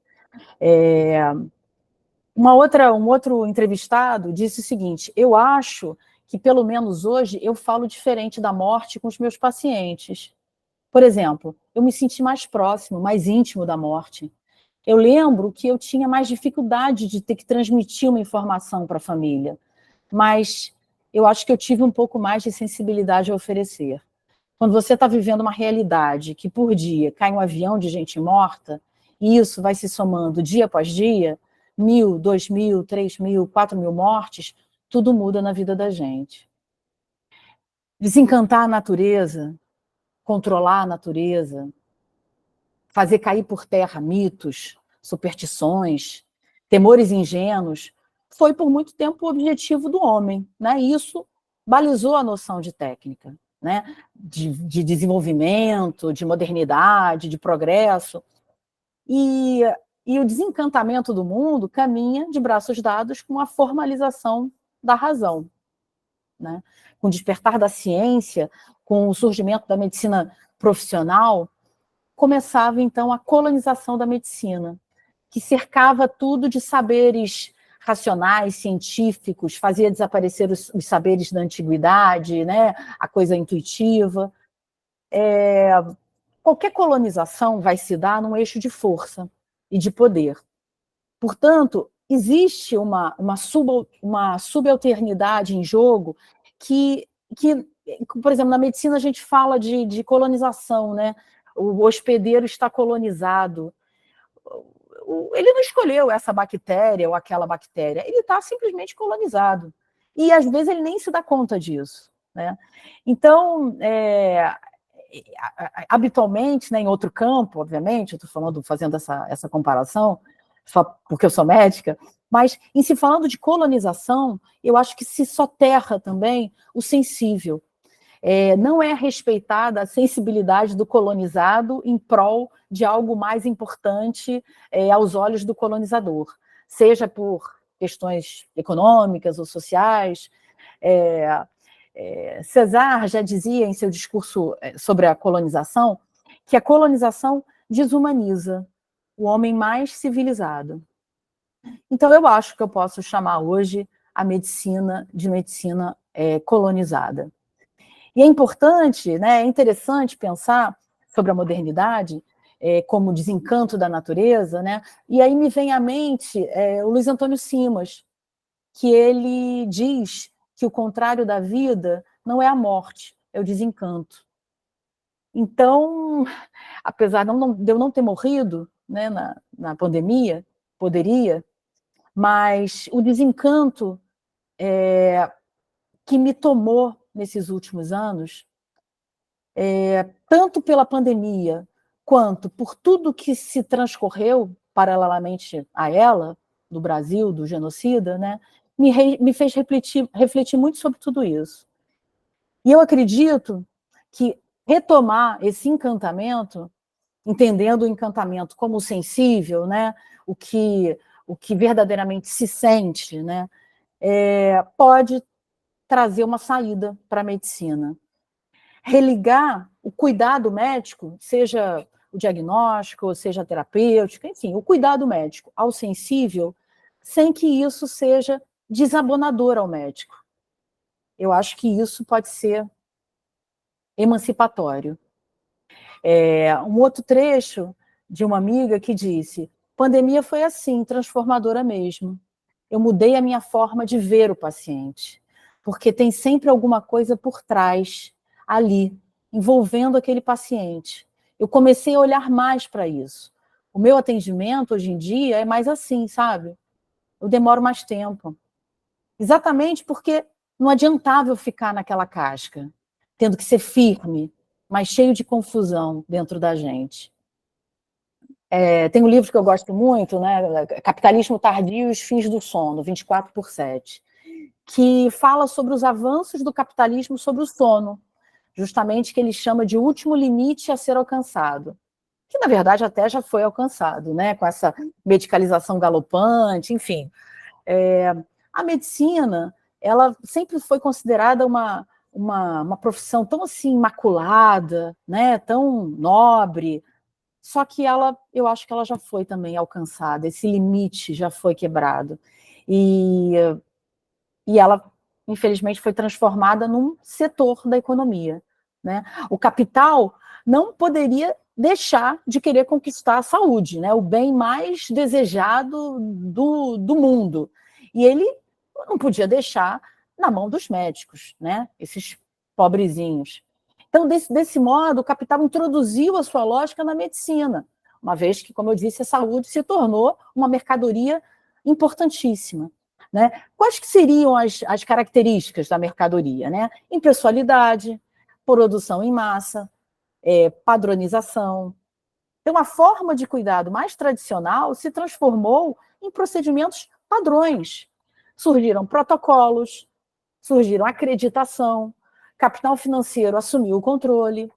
Um outro entrevistado disse o seguinte: eu acho que, pelo menos hoje, eu falo diferente da morte com os meus pacientes. Por exemplo, eu me senti mais próximo, mais íntimo da morte. Eu lembro que eu tinha mais dificuldade de ter que transmitir uma informação para a família, mas eu acho que eu tive um pouco mais de sensibilidade a oferecer. Quando você está vivendo uma realidade que, por dia, cai um avião de gente morta, e isso vai se somando dia após dia, 1.000, 2.000, 3.000, 4.000 mortes, tudo muda na vida da gente. Desencantar a natureza, controlar a natureza, fazer cair por terra mitos, superstições, temores ingênuos, foi por muito tempo o objetivo do homem, né? E isso balizou a noção de técnica, né? De desenvolvimento, de modernidade, de progresso. E o desencantamento do mundo caminha de braços dados com a formalização da razão, né? Com o despertar da ciência, com o surgimento da medicina profissional, começava, então, a colonização da medicina, que cercava tudo de saberes racionais, científicos, fazia desaparecer os saberes da antiguidade, né? A coisa intuitiva. Qualquer colonização vai se dar num eixo de força e de poder. Portanto, existe uma subalternidade em jogo que, por exemplo, na medicina a gente fala de colonização, né? O hospedeiro está colonizado. Ele não escolheu essa bactéria ou aquela bactéria, ele está simplesmente colonizado. E, às vezes, ele nem se dá conta disso, né? Então, habitualmente, né, em outro campo, obviamente, eu estou fazendo essa comparação, só porque eu sou médica, mas em se falando de colonização, eu acho que se soterra também o sensível. Não é respeitada a sensibilidade do colonizado em prol de algo mais importante aos olhos do colonizador, seja por questões econômicas ou sociais. César já dizia em seu discurso sobre a colonização que a colonização desumaniza o homem mais civilizado. Então, eu acho que eu posso chamar hoje a medicina de medicina colonizada. E é importante, né, é interessante pensar sobre a modernidade como desencanto da natureza, né? E aí me vem à mente o Luiz Antônio Simas, que ele diz que o contrário da vida não é a morte, é o desencanto. Então, apesar de eu não ter morrido, né, na pandemia, poderia, mas o desencanto que me tomou nesses últimos anos, tanto pela pandemia, quanto por tudo que se transcorreu paralelamente a ela, do Brasil, do genocida, né, me fez refletir muito sobre tudo isso. E eu acredito que retomar esse encantamento, entendendo o encantamento como sensível, né, o que verdadeiramente se sente, né, pode trazer uma saída para a medicina. Religar o cuidado médico, seja o diagnóstico, seja terapêutica, enfim, o cuidado médico ao sensível, sem que isso seja desabonador ao médico. Eu acho que isso pode ser emancipatório. Um outro trecho de uma amiga que disse: pandemia foi assim, transformadora mesmo. Eu mudei a minha forma de ver o paciente, porque tem sempre alguma coisa por trás, ali, envolvendo aquele paciente. Eu comecei a olhar mais para isso. O meu atendimento, hoje em dia, é mais assim, sabe? Eu demoro mais tempo. Exatamente porque não adiantava eu ficar naquela casca, tendo que ser firme, mas cheio de confusão dentro da gente. Tem um livro que eu gosto muito, né, Capitalismo Tardio e os Fins do Sono, 24/7, que fala sobre os avanços do capitalismo sobre o sono, justamente que ele chama de último limite a ser alcançado, que na verdade até já foi alcançado, né, com essa medicalização galopante, enfim. A medicina, ela sempre foi considerada uma profissão tão assim imaculada, né, tão nobre, só que eu acho que ela já foi também alcançada, esse limite já foi quebrado. E ela, infelizmente, foi transformada num setor da economia, né? O capital não poderia deixar de querer conquistar a saúde, né? O bem mais desejado do mundo. E ele não podia deixar na mão dos médicos, né? Esses pobrezinhos. Então, desse modo, o capital introduziu a sua lógica na medicina, uma vez que, como eu disse, a saúde se tornou uma mercadoria importantíssima, né? Quais que seriam as características da mercadoria, né? Impessoalidade, produção em massa, padronização. Então, a forma de cuidado mais tradicional se transformou em procedimentos padrões. Surgiram protocolos, surgiram acreditação, capital financeiro assumiu o controle,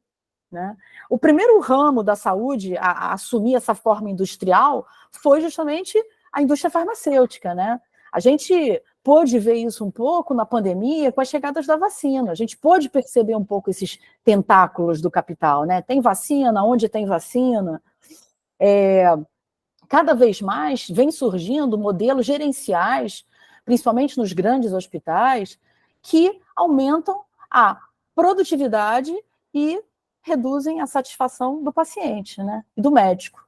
né? O primeiro ramo da saúde a assumir essa forma industrial foi justamente a indústria farmacêutica, né? A gente pôde ver isso um pouco na pandemia com as chegadas da vacina. A gente pôde perceber um pouco esses tentáculos do capital, né? Tem vacina, onde tem vacina. Cada vez mais vem surgindo modelos gerenciais, principalmente nos grandes hospitais, que aumentam a produtividade e reduzem a satisfação do paciente, né, e do médico.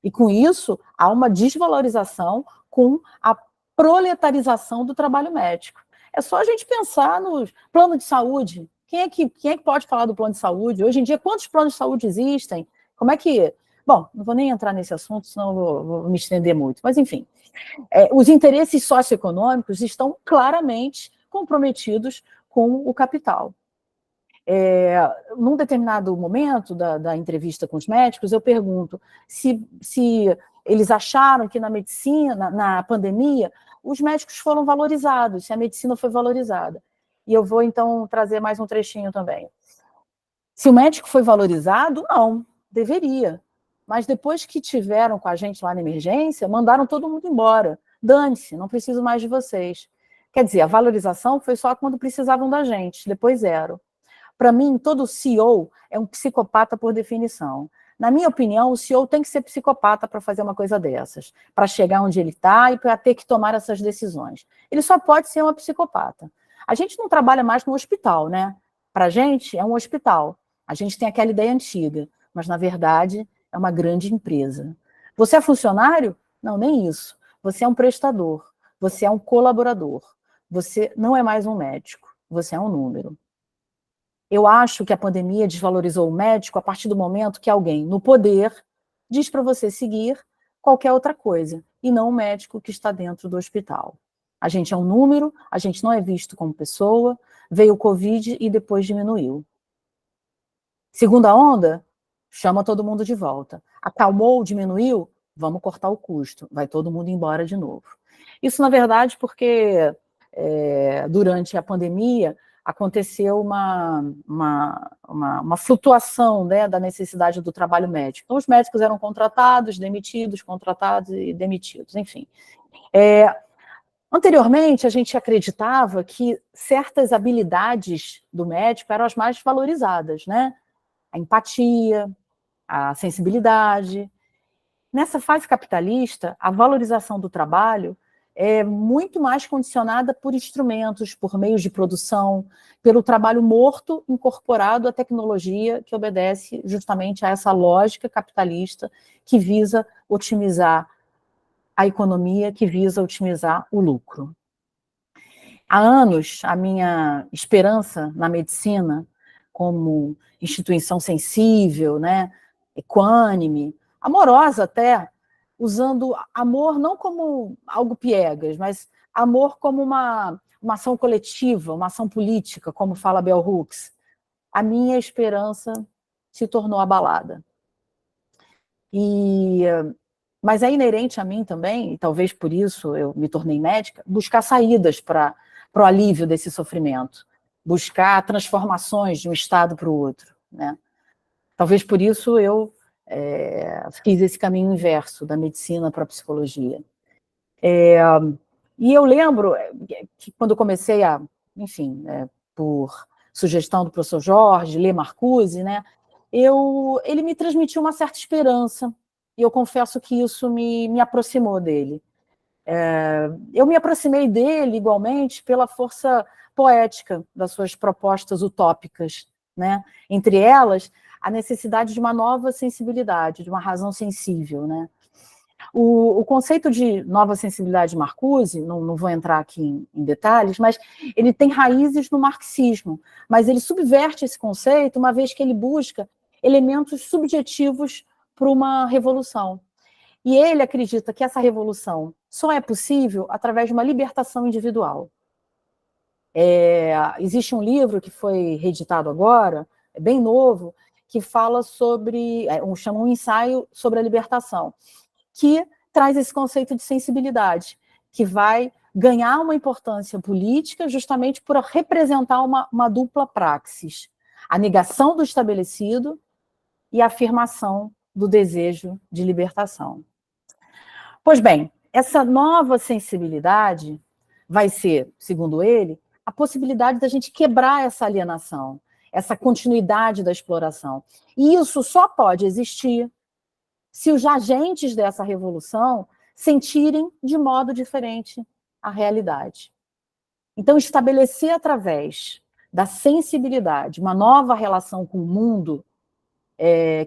E com isso, há uma desvalorização com a proletarização do trabalho médico. É só a gente pensar no plano de saúde. Quem é que pode falar do plano de saúde? Hoje em dia, quantos planos de saúde existem? Como é que... Bom, não vou nem entrar nesse assunto, senão vou me estender muito. Mas, enfim, os interesses socioeconômicos estão claramente comprometidos com o capital. Num determinado momento da entrevista com os médicos, eu pergunto se eles acharam que na medicina, na pandemia, os médicos foram valorizados, se a medicina foi valorizada. E eu vou, então, trazer mais um trechinho também. Se o médico foi valorizado, não, deveria. Mas depois que tiveram com a gente lá na emergência, mandaram todo mundo embora. Dane-se, não preciso mais de vocês. Quer dizer, a valorização foi só quando precisavam da gente, depois zero. Para mim, todo CEO é um psicopata por definição. Na minha opinião, o CEO tem que ser psicopata para fazer uma coisa dessas, para chegar onde ele está e para ter que tomar essas decisões. Ele só pode ser uma psicopata. A gente não trabalha mais no hospital, né? Para a gente, é um hospital. A gente tem aquela ideia antiga, mas, na verdade, é uma grande empresa. Você é funcionário? Não, nem isso. Você é um prestador, você é um colaborador, você não é mais um médico, você é um número. Eu acho que a pandemia desvalorizou o médico a partir do momento que alguém no poder diz para você seguir qualquer outra coisa, e não o médico que está dentro do hospital. A gente é um número, a gente não é visto como pessoa, veio o Covid e depois diminuiu. Segunda onda, chama todo mundo de volta. Acalmou, diminuiu, vamos cortar o custo, vai todo mundo embora de novo. Isso, na verdade, porque durante a pandemia aconteceu uma flutuação, né, da necessidade do trabalho médico. Então, os médicos eram contratados e demitidos, enfim. Anteriormente, a gente acreditava que certas habilidades do médico eram as mais valorizadas, né? A empatia, a sensibilidade. Nessa fase capitalista, a valorização do trabalho é muito mais condicionada por instrumentos, por meios de produção, pelo trabalho morto incorporado à tecnologia que obedece justamente a essa lógica capitalista que visa otimizar a economia, que visa otimizar o lucro. Há anos, a minha esperança na medicina, como instituição sensível, né, equânime, amorosa até, usando amor não como algo piegas, mas amor como uma ação coletiva, uma ação política, como fala Bell Hooks. A minha esperança se tornou abalada. Mas é inerente a mim também, e talvez por isso eu me tornei médica, buscar saídas para o alívio desse sofrimento, buscar transformações de um estado para o outro, né? Talvez por isso eu fiz esse caminho inverso da medicina para a psicologia. E eu lembro que quando eu comecei a, enfim, por sugestão do professor Jorge, ler Marcuse, né, ele me transmitiu uma certa esperança, e eu confesso que isso me aproximou dele. Eu me aproximei dele, igualmente, pela força poética das suas propostas utópicas, né? Entre elas, a necessidade de uma nova sensibilidade, de uma razão sensível, né? O conceito de nova sensibilidade de Marcuse, não vou entrar aqui em detalhes, mas ele tem raízes no marxismo, mas ele subverte esse conceito, uma vez que ele busca elementos subjetivos para uma revolução. E ele acredita que essa revolução só é possível através de uma libertação individual. Existe um livro que foi reeditado agora, bem novo, que fala sobre, chama um ensaio sobre a libertação, que traz esse conceito de sensibilidade, que vai ganhar uma importância política justamente por representar uma dupla praxis, a negação do estabelecido e a afirmação do desejo de libertação. Pois bem, essa nova sensibilidade vai ser, segundo ele, a possibilidade da gente quebrar essa alienação, essa continuidade da exploração. E isso só pode existir se os agentes dessa revolução sentirem de modo diferente a realidade. Então, estabelecer através da sensibilidade uma nova relação com o mundo,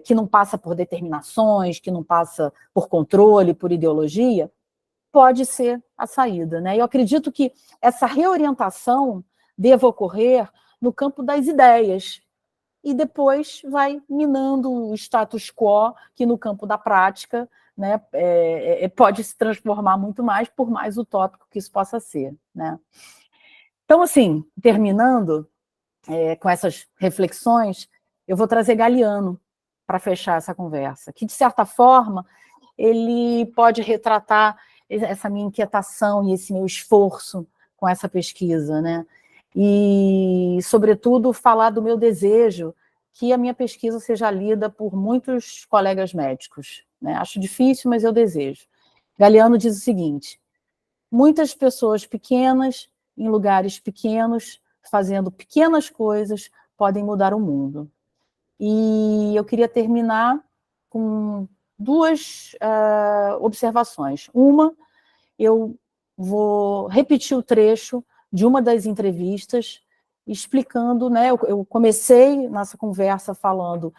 que não passa por determinações, que não passa por controle, por ideologia, pode ser a saída, né? Eu acredito que essa reorientação deva ocorrer no campo das ideias, e depois vai minando o status quo, que no campo da prática, né, pode se transformar muito mais, por mais utópico que isso possa ser, né? Então, assim, terminando com essas reflexões, eu vou trazer Galiano para fechar essa conversa, que, de certa forma, ele pode retratar essa minha inquietação e esse meu esforço com essa pesquisa, né? E, sobretudo, falar do meu desejo que a minha pesquisa seja lida por muitos colegas médicos, né? Acho difícil, mas eu desejo. Galiano diz o seguinte: muitas pessoas pequenas, em lugares pequenos, fazendo pequenas coisas, podem mudar o mundo. E eu queria terminar com duas observações. Uma, eu vou repetir o trecho de uma das entrevistas, explicando, né, eu comecei nossa conversa falando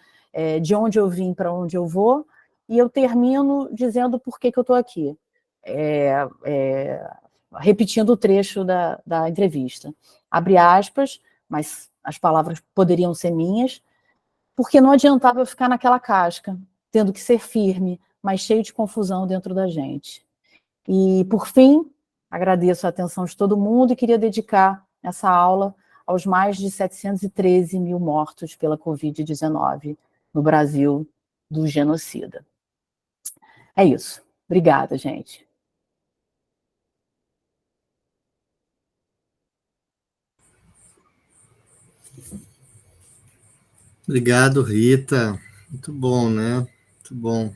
de onde eu vim para onde eu vou, e eu termino dizendo por que eu estou aqui, repetindo o trecho da entrevista. Abre aspas, mas as palavras poderiam ser minhas, porque não adiantava eu ficar naquela casca, tendo que ser firme, mas cheio de confusão dentro da gente. E, por fim, agradeço a atenção de todo mundo e queria dedicar essa aula aos mais de 713 mil mortos pela Covid-19 no Brasil do genocida. É isso. Obrigada, gente. Obrigado, Rita. Muito bom, né? Muito bom.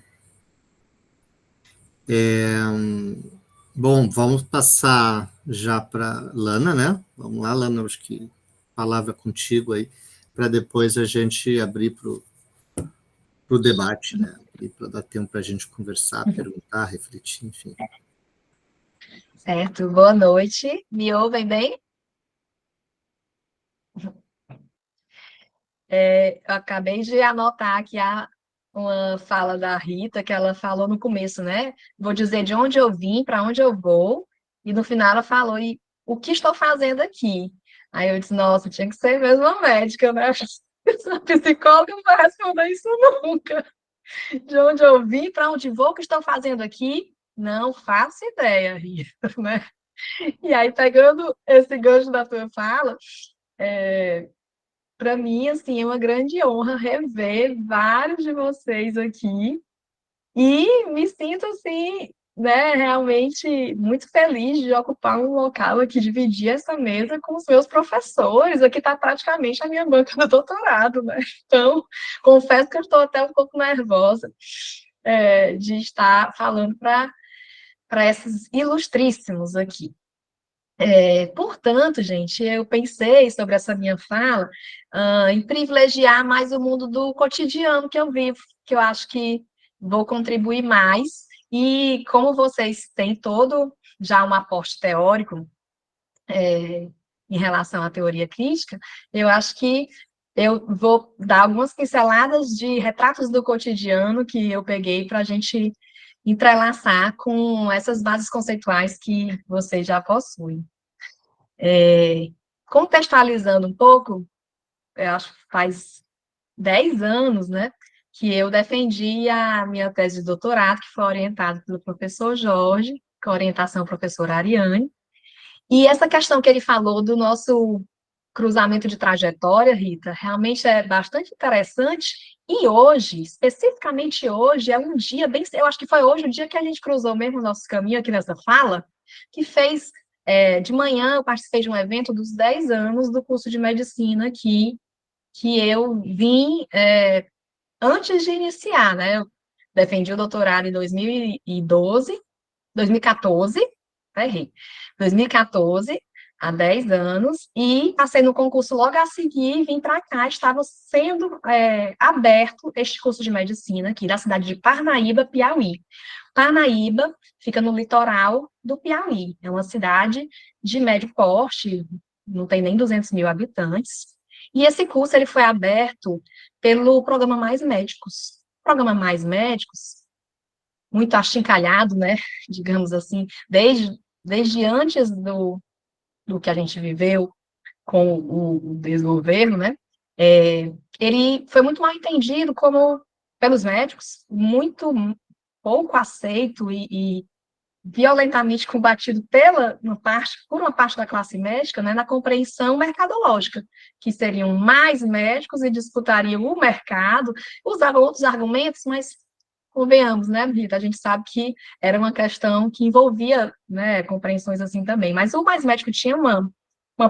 Bom, vamos passar já para Lana, né? Vamos lá, Lana, acho que a palavra contigo aí, para depois a gente abrir para o debate, né? E para dar tempo para a gente conversar, perguntar, refletir, enfim. Certo, boa noite. Me ouvem bem? Eu acabei de anotar aqui uma fala da Rita, que ela falou no começo, né? Vou dizer de onde eu vim, para onde eu vou, e no final ela falou, e o que estou fazendo aqui? Aí eu disse, nossa, tinha que ser mesmo uma médica, né? A psicóloga não vai responder isso nunca. De onde eu vim, para onde vou, o que estou fazendo aqui? Não faço ideia, Rita, né? E aí, pegando esse gancho da tua fala, para mim, assim, é uma grande honra rever vários de vocês aqui e me sinto, assim, né, realmente muito feliz de ocupar um local aqui, dividir essa mesa com os meus professores. Aqui está praticamente a minha banca do doutorado, né? Então, confesso que eu estou até um pouco nervosa de estar falando para esses ilustríssimos aqui. Portanto, gente, eu pensei sobre essa minha fala em privilegiar mais o mundo do cotidiano que eu vivo, que eu acho que vou contribuir mais. E como vocês têm todo já um aporte teórico em relação à teoria crítica, eu acho que eu vou dar algumas pinceladas de retratos do cotidiano que eu peguei para a gente entrelaçar com essas bases conceituais que vocês já possuem. Contextualizando um pouco, eu acho que faz 10 anos, né, que eu defendi a minha tese de doutorado, que foi orientada pelo professor Jorge, com orientação do professor Ariane, e essa questão que ele falou do nosso cruzamento de trajetória, Rita, realmente é bastante interessante, e hoje, especificamente hoje, é um dia bem, eu acho que foi hoje o dia que a gente cruzou mesmo o nosso caminho aqui nessa fala, que fez, de manhã eu participei de um evento dos 10 anos do curso de medicina que eu vim antes de iniciar, né, eu defendi o doutorado em 2014, errei, 2014, há 10 anos, e passei no concurso logo a seguir, vim para cá, estava sendo aberto este curso de medicina aqui da cidade de Parnaíba, Piauí. Parnaíba fica no litoral do Piauí, é uma cidade de médio porte, não tem nem 200 mil habitantes, e esse curso ele foi aberto pelo Programa Mais Médicos. O Programa Mais Médicos, muito achincalhado, né, digamos assim, desde antes do que a gente viveu com o desgoverno, né, ele foi muito mal entendido pelos médicos, muito pouco aceito e violentamente combatido por uma parte da classe médica, né, na compreensão mercadológica, que seriam mais médicos e disputariam o mercado, usavam outros argumentos, mas convenhamos, né, Rita, a gente sabe que era uma questão que envolvia, né, compreensões assim também, mas o Mais Médico tinha uma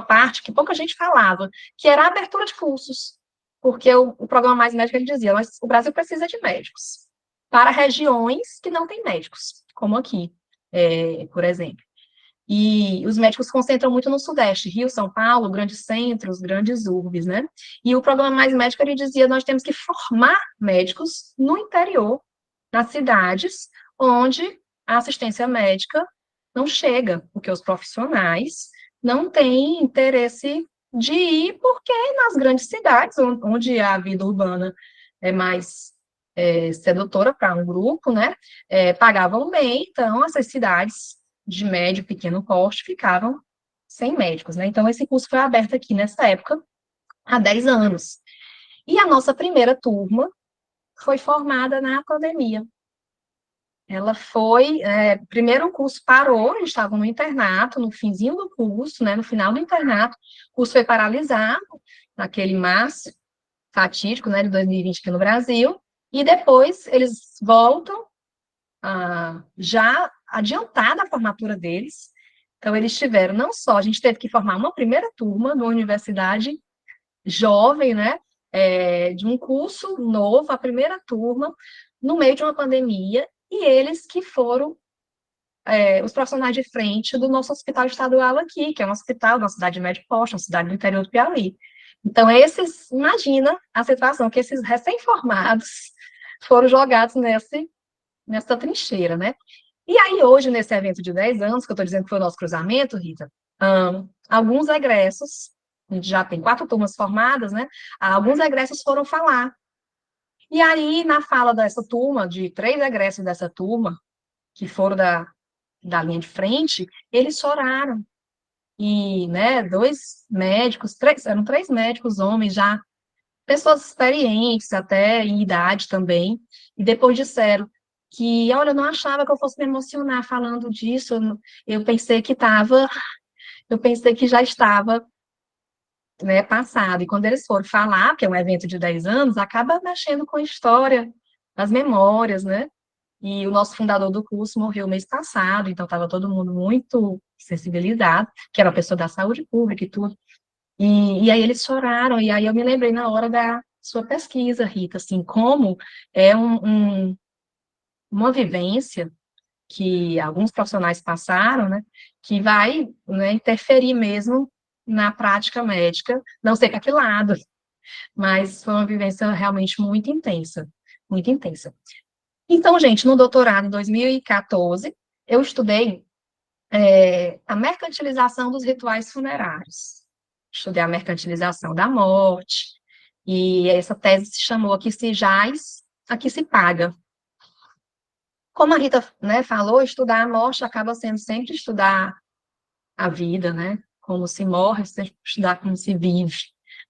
parte que pouca gente falava, que era a abertura de cursos, porque o programa Mais Médico, ele dizia, mas o Brasil precisa de médicos, para regiões que não têm médicos, como aqui, por exemplo. E os médicos se concentram muito no Sudeste, Rio, São Paulo, grandes centros, grandes urbes, né? E o programa Mais Médico, ele dizia, nós temos que formar médicos no interior, nas cidades, onde a assistência médica não chega, porque os profissionais não têm interesse de ir, porque nas grandes cidades, onde a vida urbana é mais sedutora para um grupo, né, pagavam bem, então essas cidades de médio e pequeno porte ficavam sem médicos, né, então esse curso foi aberto aqui nessa época, há 10 anos, e a nossa primeira turma foi formada na pandemia. Ela foi, primeiro o curso parou, a gente estava no internato, no finzinho do curso, né, no final do internato, o curso foi paralisado, naquele março fatídico, né, de 2020 aqui no Brasil, e depois eles voltam já adiantada a formatura deles, então eles tiveram, não só, a gente teve que formar uma primeira turma numa universidade jovem, né, de um curso novo, a primeira turma, no meio de uma pandemia, e eles que foram os profissionais de frente do nosso hospital estadual aqui, que é um hospital da cidade de Médio Porte, uma cidade do interior do Piauí. Então, imagina a situação que esses recém-formados foram jogados nessa trincheira, né? E aí, hoje, nesse evento de 10 anos, que eu estou dizendo que foi o nosso cruzamento, Rita, alguns egressos, a gente já tem 4 turmas formadas, né? Alguns egressos foram falar. E aí, na fala dessa turma, de 3 egressos dessa turma, que foram da linha de frente, eles choraram. E, né, 2 médicos, eram 3 médicos, homens já, pessoas experientes até, em idade também, e depois disseram que, olha, eu não achava que eu fosse me emocionar falando disso, eu pensei que já estava, né, passado. E quando eles foram falar, que é um evento de 10 anos, acaba mexendo com a história, as memórias, né? E o nosso fundador do curso morreu mês passado, então estava todo mundo muito sensibilizado, que era uma pessoa da saúde pública e tudo. E aí eles choraram, e aí eu me lembrei na hora da sua pesquisa, Rita, assim, como é uma vivência que alguns profissionais passaram, né, que vai, né, interferir mesmo na prática médica, não sei para que lado, mas foi uma vivência realmente muito intensa, muito intensa. Então, gente, no doutorado, em 2014, eu estudei a mercantilização dos rituais funerários. Estudei a mercantilização da morte, e essa tese se chamou Aqui se jaz, aqui se paga. Como a Rita, né, falou, estudar a morte acaba sendo sempre estudar a vida, né? Como se morre, sempre estudar como se vive.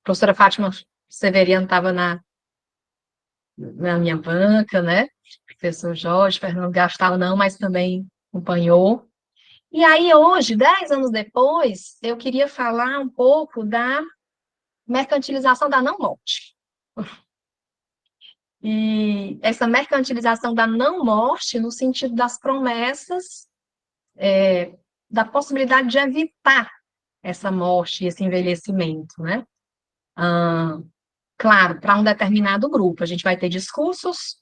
A professora Fátima Severiano estava na minha banca, né? Professor Jorge, Fernando Gastal não, mas também acompanhou. E aí, hoje, 10 anos depois, eu queria falar um pouco da mercantilização da não-morte. E essa mercantilização da não-morte no sentido das promessas, da possibilidade de evitar essa morte e esse envelhecimento, né? Claro, para um determinado grupo, a gente vai ter discursos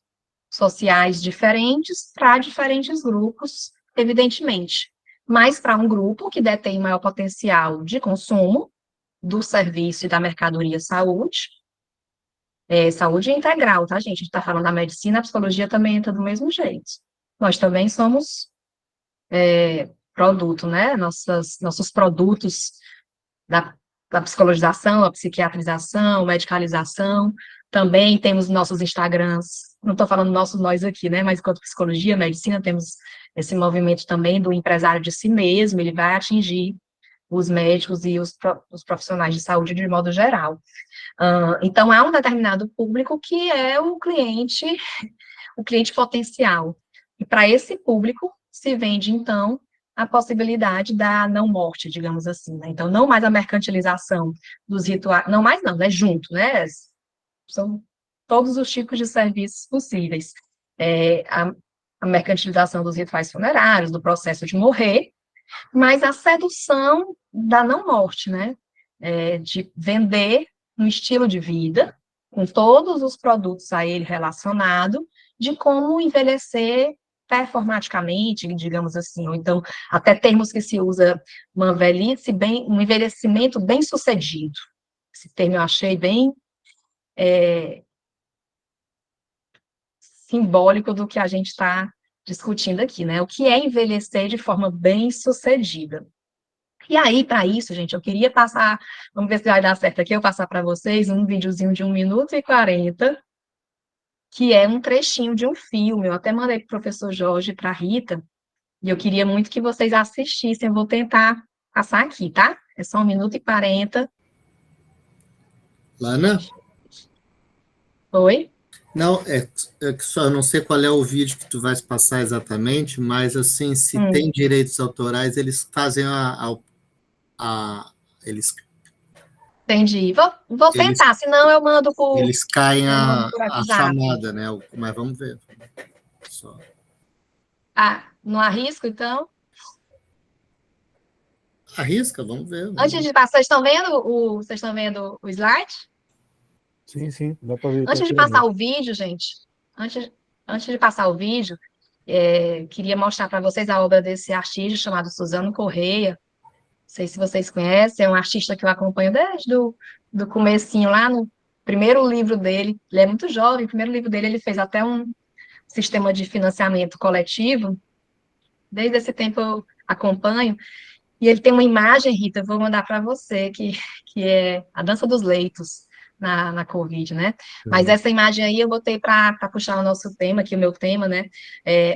sociais diferentes para diferentes grupos, evidentemente. Mas para um grupo que detém maior potencial de consumo do serviço e da mercadoria saúde, saúde integral, tá, gente? A gente está falando da medicina, a psicologia também entra do mesmo jeito. Nós também somos produto, né? Nossos produtos da psicologização, a psiquiatrização, medicalização. Também temos nossos Instagrams, não estou falando nossos nós aqui, né? Mas enquanto psicologia, medicina, temos esse movimento também do empresário de si mesmo, ele vai atingir os médicos e os profissionais de saúde de modo geral. Então, há um determinado público que é o cliente potencial. E para esse público se vende, então, a possibilidade da não-morte, digamos assim, né? Então, não mais a mercantilização dos rituais, não mais não, né? Junto, né? São todos os tipos de serviços possíveis. A mercantilização dos rituais funerários, do processo de morrer, mas a sedução da não-morte, né? De vender um estilo de vida, com todos os produtos a ele relacionado, de como envelhecer performaticamente, digamos assim, ou então, até termos que se usa uma velhice um envelhecimento bem sucedido. Esse termo eu achei bem simbólico do que a gente está discutindo aqui, né? O que é envelhecer de forma bem sucedida. E aí, para isso, gente, eu queria passar, vamos ver se vai dar certo aqui, eu passar para vocês um videozinho de 1 minuto e 40, que é um trechinho de um filme. Eu até mandei para o professor Jorge e para a Rita, e eu queria muito que vocês assistissem. Eu vou tentar passar aqui, tá? É só 1 minuto e 40. Lana? Oi? Não, que só eu não sei qual é o vídeo que tu vais passar exatamente, mas assim, se tem direitos autorais, eles fazem eles Entendi. Vou tentar, senão eu mando eles caem a WhatsApp. chamada, né? Mas vamos ver. Só. Não arrisco, então? Arrisca, vamos ver. Antes de passar, vocês estão vendo o slide? Sim, dá para ver. Antes de passar o vídeo, gente, antes de passar o vídeo, queria mostrar para vocês a obra desse artista chamado Suzano Correia. Não sei se vocês conhecem, é um artista que eu acompanho desde do comecinho, lá primeiro livro dele, ele é muito jovem, o primeiro livro dele ele fez até um sistema de financiamento coletivo, desde esse tempo eu acompanho, e ele tem uma imagem, Rita, eu vou mandar para você, que é a dança dos leitos na Covid, né? Mas essa imagem aí eu botei para puxar o nosso tema, aqui o meu tema, né?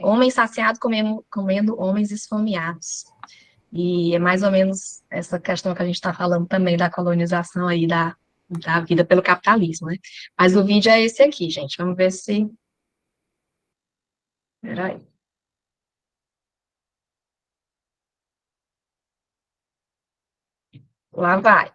Homem saciado comendo homens esfomeados. E é mais ou menos essa questão que a gente está falando também da colonização aí da vida pelo capitalismo, né? Mas o vídeo é esse aqui, gente. Vamos ver se... Peraí. Lá vai.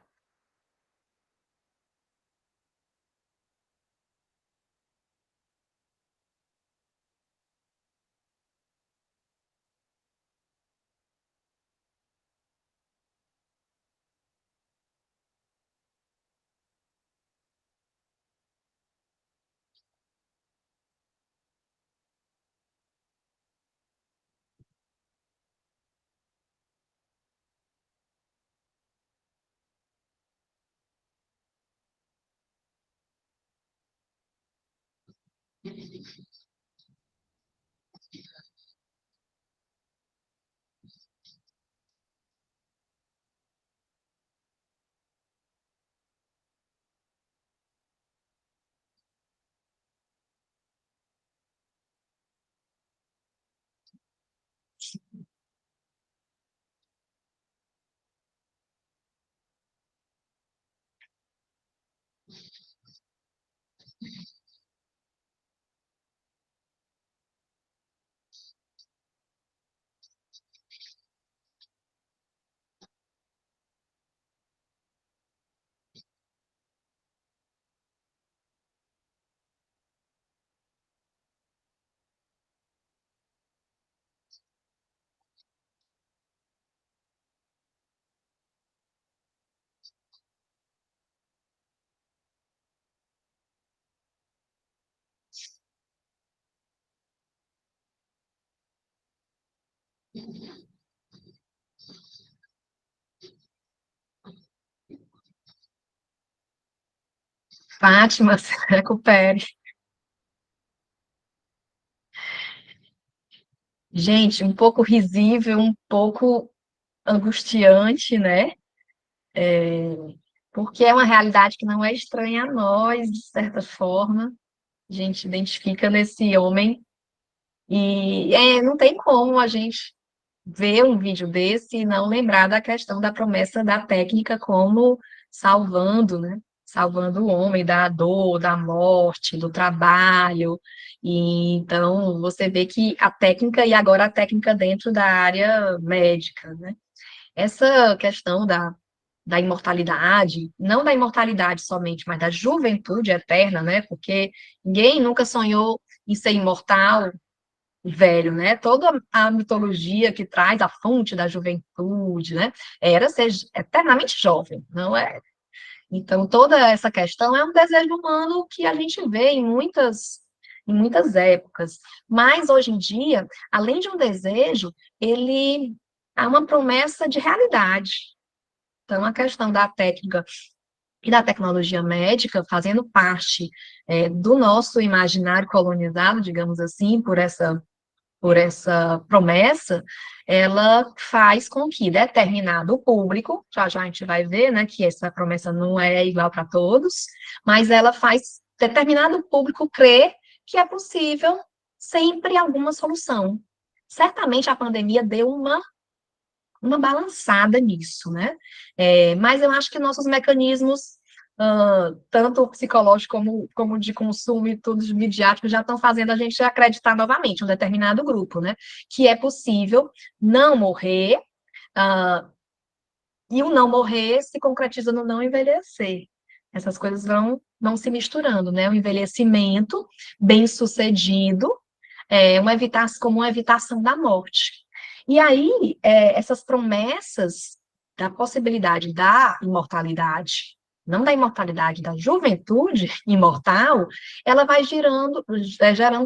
Fátima, se recupere. Gente, um pouco risível, um pouco angustiante, né? Porque é uma realidade que não é estranha a nós, de certa forma. A gente identifica nesse homem e não tem como a gente ver um vídeo desse e não lembrar da questão da promessa da técnica como salvando, né? Salvando o homem da dor, da morte, do trabalho. E então você vê que a técnica, e agora a técnica dentro da área médica, né? Essa questão da imortalidade, não da imortalidade somente, mas da juventude eterna, né? Porque ninguém nunca sonhou em ser imortal, velho, né? Toda a mitologia que traz a fonte da juventude, né? Era ser eternamente jovem, não é? Então, toda essa questão é um desejo humano que a gente vê em muitas épocas. Mas, hoje em dia, além de um desejo, ele há uma promessa de realidade. Então, a questão da técnica e da tecnologia médica, fazendo parte do nosso imaginário colonizado, digamos assim, por essa promessa, ela faz com que determinado público, já já a gente vai ver, né, que essa promessa não é igual para todos, mas ela faz determinado público crer que é possível sempre alguma solução. Certamente a pandemia deu uma balançada nisso, né? Mas eu acho que nossos mecanismos, tanto psicológicos como de consumo e tudo de midiático, já estão fazendo a gente acreditar novamente, um determinado grupo, né? Que é possível não morrer, ah, e o não morrer se concretiza no não envelhecer. Essas coisas vão se misturando, né? O envelhecimento bem-sucedido como uma evitação da morte. E aí, essas promessas da possibilidade da imortalidade, não da imortalidade, da juventude imortal, ela vai gerando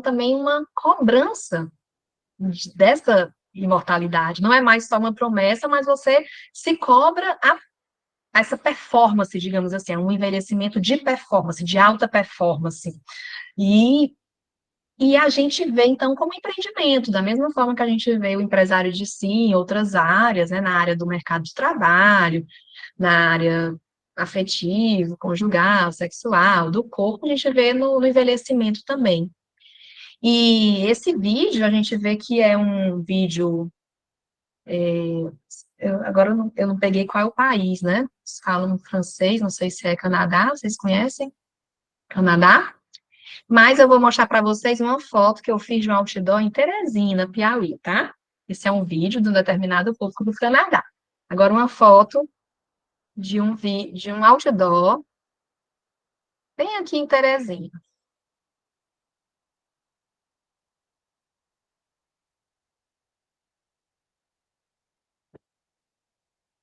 também uma cobrança dessa imortalidade. Não é mais só uma promessa, mas você se cobra essa performance, digamos assim, é um envelhecimento de performance, de alta performance. E a gente vê, então, como empreendimento, da mesma forma que a gente vê o empresário de si em outras áreas, né, na área do mercado de trabalho, na área afetivo, conjugal, sexual, do corpo, a gente vê no envelhecimento também. E esse vídeo, a gente vê que é um vídeo, agora eu não peguei qual é o país, né? Eles falam francês, não sei se é Canadá, vocês conhecem? Canadá? Mas eu vou mostrar para vocês uma foto que eu fiz de um outdoor em Teresina, Piauí, tá? Esse é um vídeo de um determinado público do Canadá. Agora, uma foto de um outdoor bem aqui em Teresina.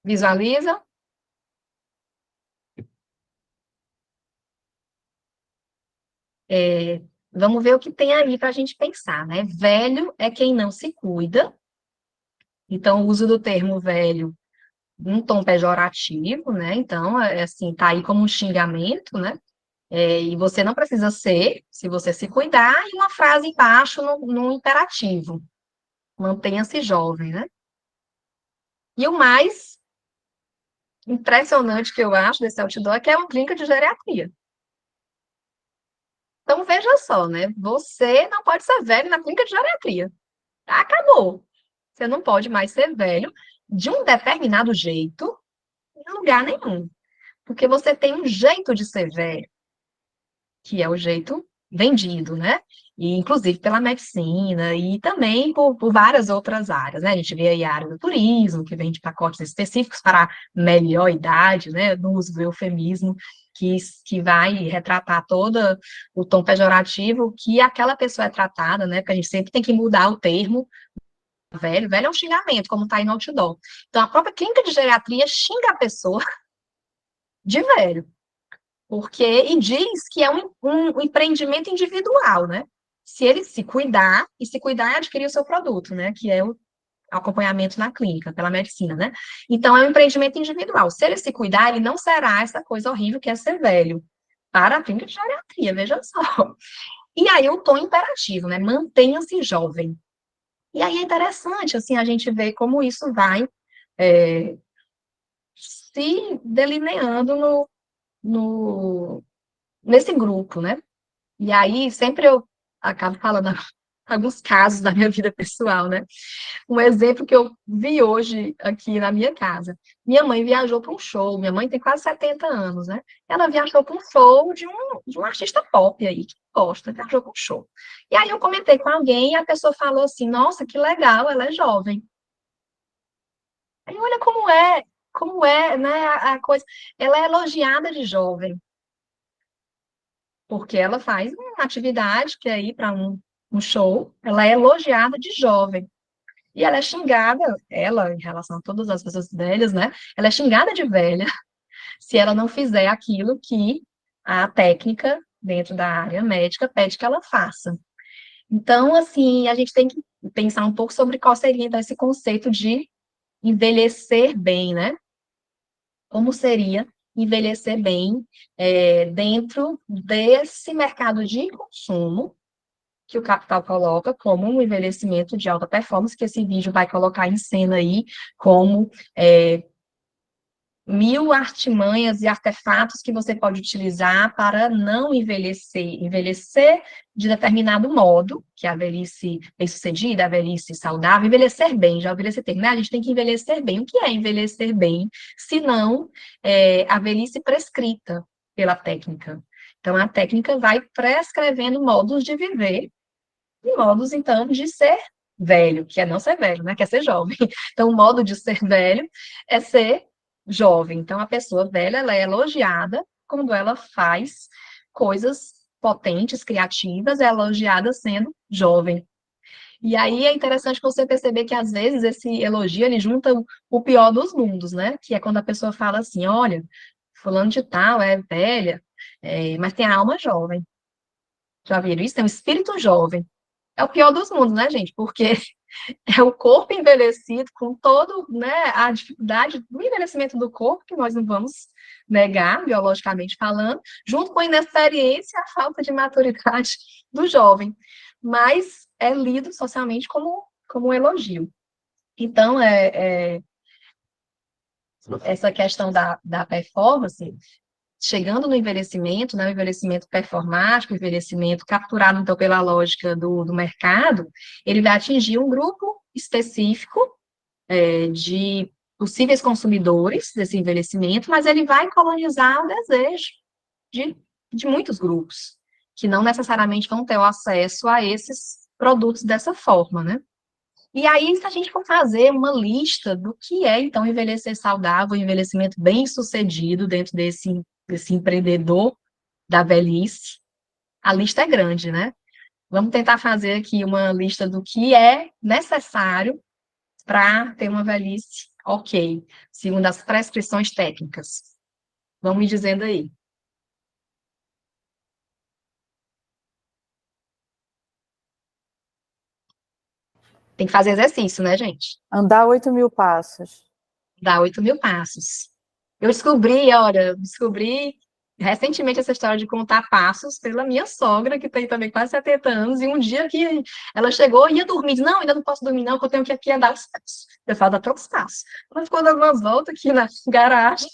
Visualiza? Vamos ver o que tem aí para a gente pensar, né? Velho é quem não se cuida. Então, o uso do termo velho num tom pejorativo, né? Então, assim, tá aí como um xingamento, né? E você não precisa ser, se você se cuidar, e uma frase embaixo no imperativo. Mantenha-se jovem, né? E o mais impressionante que eu acho desse outdoor é que é uma clínica de geriatria. Então, veja só, né? Você não pode ser velho na clínica de geriatria. Acabou. Você não pode mais ser velho de um determinado jeito em lugar nenhum. Porque você tem um jeito de ser velho, que é o jeito vendido, né? E, inclusive pela medicina e também por várias outras áreas, né? A gente vê aí a área do turismo, que vende pacotes específicos para melhor idade, né? No uso do eufemismo, que vai retratar todo o tom pejorativo que aquela pessoa é tratada, né? Porque a gente sempre tem que mudar o termo velho. Velho é um xingamento, como está aí no outdoor. Então, a própria clínica de geriatria xinga a pessoa de velho. E diz que é um empreendimento individual, né? Se ele se cuidar, e se cuidar é adquirir o seu produto, né? Que é o acompanhamento na clínica, pela medicina, né? Então, é um empreendimento individual. Se ele se cuidar, ele não será essa coisa horrível que é ser velho. Para a clínica de geriatria, veja só. E aí, o tom imperativo, né? Mantenha-se jovem. E aí é interessante, assim, a gente ver como isso vai se delineando nesse grupo, né? E aí, sempre eu acabo falando alguns casos da minha vida pessoal, né? Um exemplo que eu vi hoje aqui na minha casa. Minha mãe viajou para um show, minha mãe tem quase 70 anos, né? Ela viajou para um show de um artista pop aí, que gosta, viajou para um show. E aí eu comentei com alguém e a pessoa falou assim, nossa, que legal, ela é jovem. Aí olha como é, né, a coisa. Ela é elogiada de jovem, porque ela faz uma atividade que é ir para um show, ela é elogiada de jovem. E ela é xingada, ela, em relação a todas as pessoas velhas, né? Ela é xingada de velha se ela não fizer aquilo que a técnica dentro da área médica pede que ela faça. Então, assim, a gente tem que pensar um pouco sobre qual seria então, esse conceito de envelhecer bem, né? Como seria envelhecer bem dentro desse mercado de consumo que o capital coloca como um envelhecimento de alta performance, que esse vídeo vai colocar em cena aí como 1000 artimanhas e artefatos que você pode utilizar para não envelhecer de determinado modo, que é a velhice bem-sucedida, a velhice saudável, envelhecer bem, já ouvi esse termo, né? A gente tem que envelhecer bem. O que é envelhecer bem? Se não, a velhice prescrita pela técnica. Então, a técnica vai prescrevendo modos de viver e modos, então, de ser velho, que é não ser velho, né? Que é ser jovem. Então, o modo de ser velho é ser jovem. Então, a pessoa velha, ela é elogiada quando ela faz coisas potentes, criativas, é elogiada sendo jovem. E aí é interessante você perceber que, às vezes, esse elogio, ele junta o pior dos mundos, né? Que é quando a pessoa fala assim, olha, fulano de tal é velha, mas tem a alma jovem. Já viram isso? Tem um espírito jovem. É o pior dos mundos, né, gente? Porque É o corpo envelhecido, com todo, né, a dificuldade do envelhecimento do corpo, que nós não vamos negar, biologicamente falando, junto com a inexperiência e a falta de maturidade do jovem. Mas é lido socialmente como um elogio. Então, essa questão da performance, chegando no envelhecimento, né, o envelhecimento performático, o envelhecimento capturado, então, pela lógica do mercado, ele vai atingir um grupo específico de possíveis consumidores desse envelhecimento, mas ele vai colonizar o desejo de muitos grupos, que não necessariamente vão ter o acesso a esses produtos dessa forma, né? E aí, se a gente for fazer uma lista do que é, então, envelhecer saudável, envelhecimento bem-sucedido dentro desse empreendedor da velhice, a lista é grande, né? Vamos tentar fazer aqui uma lista do que é necessário para ter uma velhice ok, segundo as prescrições técnicas. Vamos me dizendo aí. Tem que fazer exercício, né, gente? Andar 8.000 passos. Dá 8.000 passos. Eu descobri recentemente essa história de contar passos pela minha sogra, que tem também quase 70 anos, e um dia que ela chegou e ia dormir, disse, não, ainda não posso dormir não, porque eu tenho que aqui andar os passos. Eu falo, dá trocos passos. Ela ficou dando umas voltas aqui na garagem.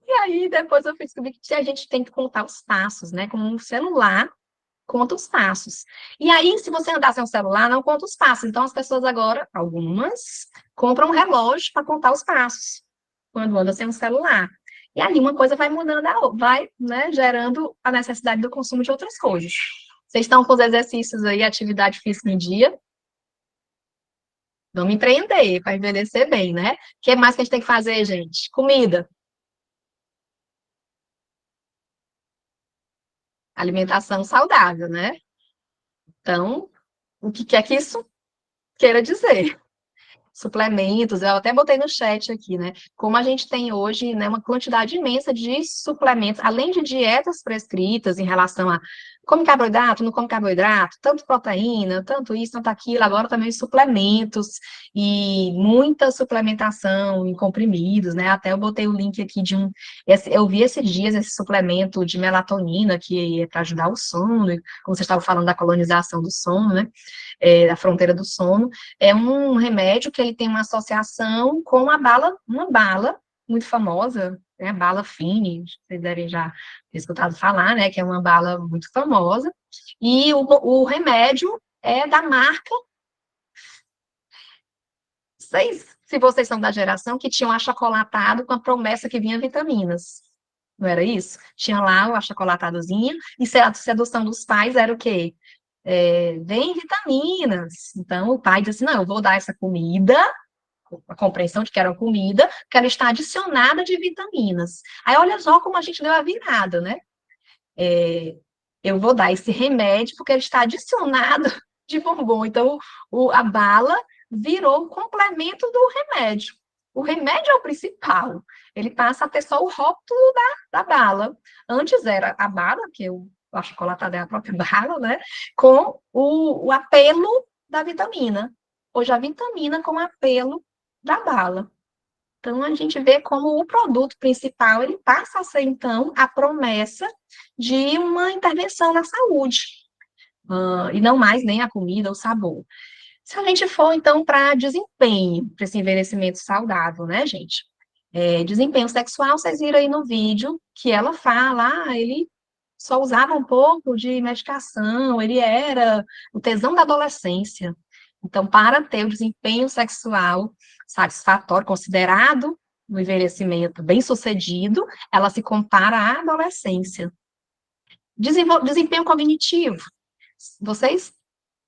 E aí, depois eu fui descobrir que a gente tem que contar os passos, né? Como um celular conta os passos. E aí, se você andar sem um celular, não conta os passos. Então, as pessoas agora, algumas, compram um relógio para contar os passos, quando anda sem um celular. E aí, uma coisa vai mudando, vai, né, gerando a necessidade do consumo de outras coisas. Vocês estão com os exercícios aí, atividade física em dia? Vamos empreender para envelhecer bem, né? O que mais que a gente tem que fazer, gente? Comida. Alimentação saudável, né? Então, o que quer que isso queira dizer? Suplementos, eu até botei no chat aqui, né? Como a gente tem hoje, né, uma quantidade imensa de suplementos, além de dietas prescritas em relação a come carboidrato, não come carboidrato, tanto proteína, tanto isso, tanto aquilo, agora também suplementos e muita suplementação em comprimidos, né? Até eu botei o link aqui eu vi esses dias esse suplemento de melatonina que é para ajudar o sono, como vocês estavam falando da colonização do sono, né? Da fronteira do sono. É um remédio que ele tem uma associação com uma bala muito famosa, né, a bala Fine, vocês devem já ter escutado falar, né, que é uma bala muito famosa, e o remédio é da marca, se vocês são da geração que tinham achocolatado com a promessa que vinha vitaminas, não era isso? Tinha lá o achocolatadozinho, e a sedução dos pais era o quê? Vem vitaminas. Então, o pai diz assim, não, eu vou dar essa comida, a compreensão de que era uma comida, que ela está adicionada de vitaminas. Aí, olha só como a gente deu a virada, né? Eu vou dar esse remédio porque ele está adicionado de bombom. Então, a bala virou o complemento do remédio. O remédio é o principal. Ele passa a ter só o rótulo da bala. Antes era a bala, que eu a chocolatada é a própria bala, né? Com o apelo da vitamina. Hoje a vitamina com apelo da bala. Então, a gente vê como o produto principal, ele passa a ser, então, a promessa de uma intervenção na saúde, e não mais nem a comida, o sabor. Se a gente for, então, para desempenho, para esse envelhecimento saudável, né, gente? Desempenho sexual, vocês viram aí no vídeo que ela fala, ele só usava um pouco de medicação, ele era o tesão da adolescência. Então, para ter o desempenho sexual satisfatório, considerado no envelhecimento bem-sucedido, ela se compara à adolescência. Desempenho cognitivo. Vocês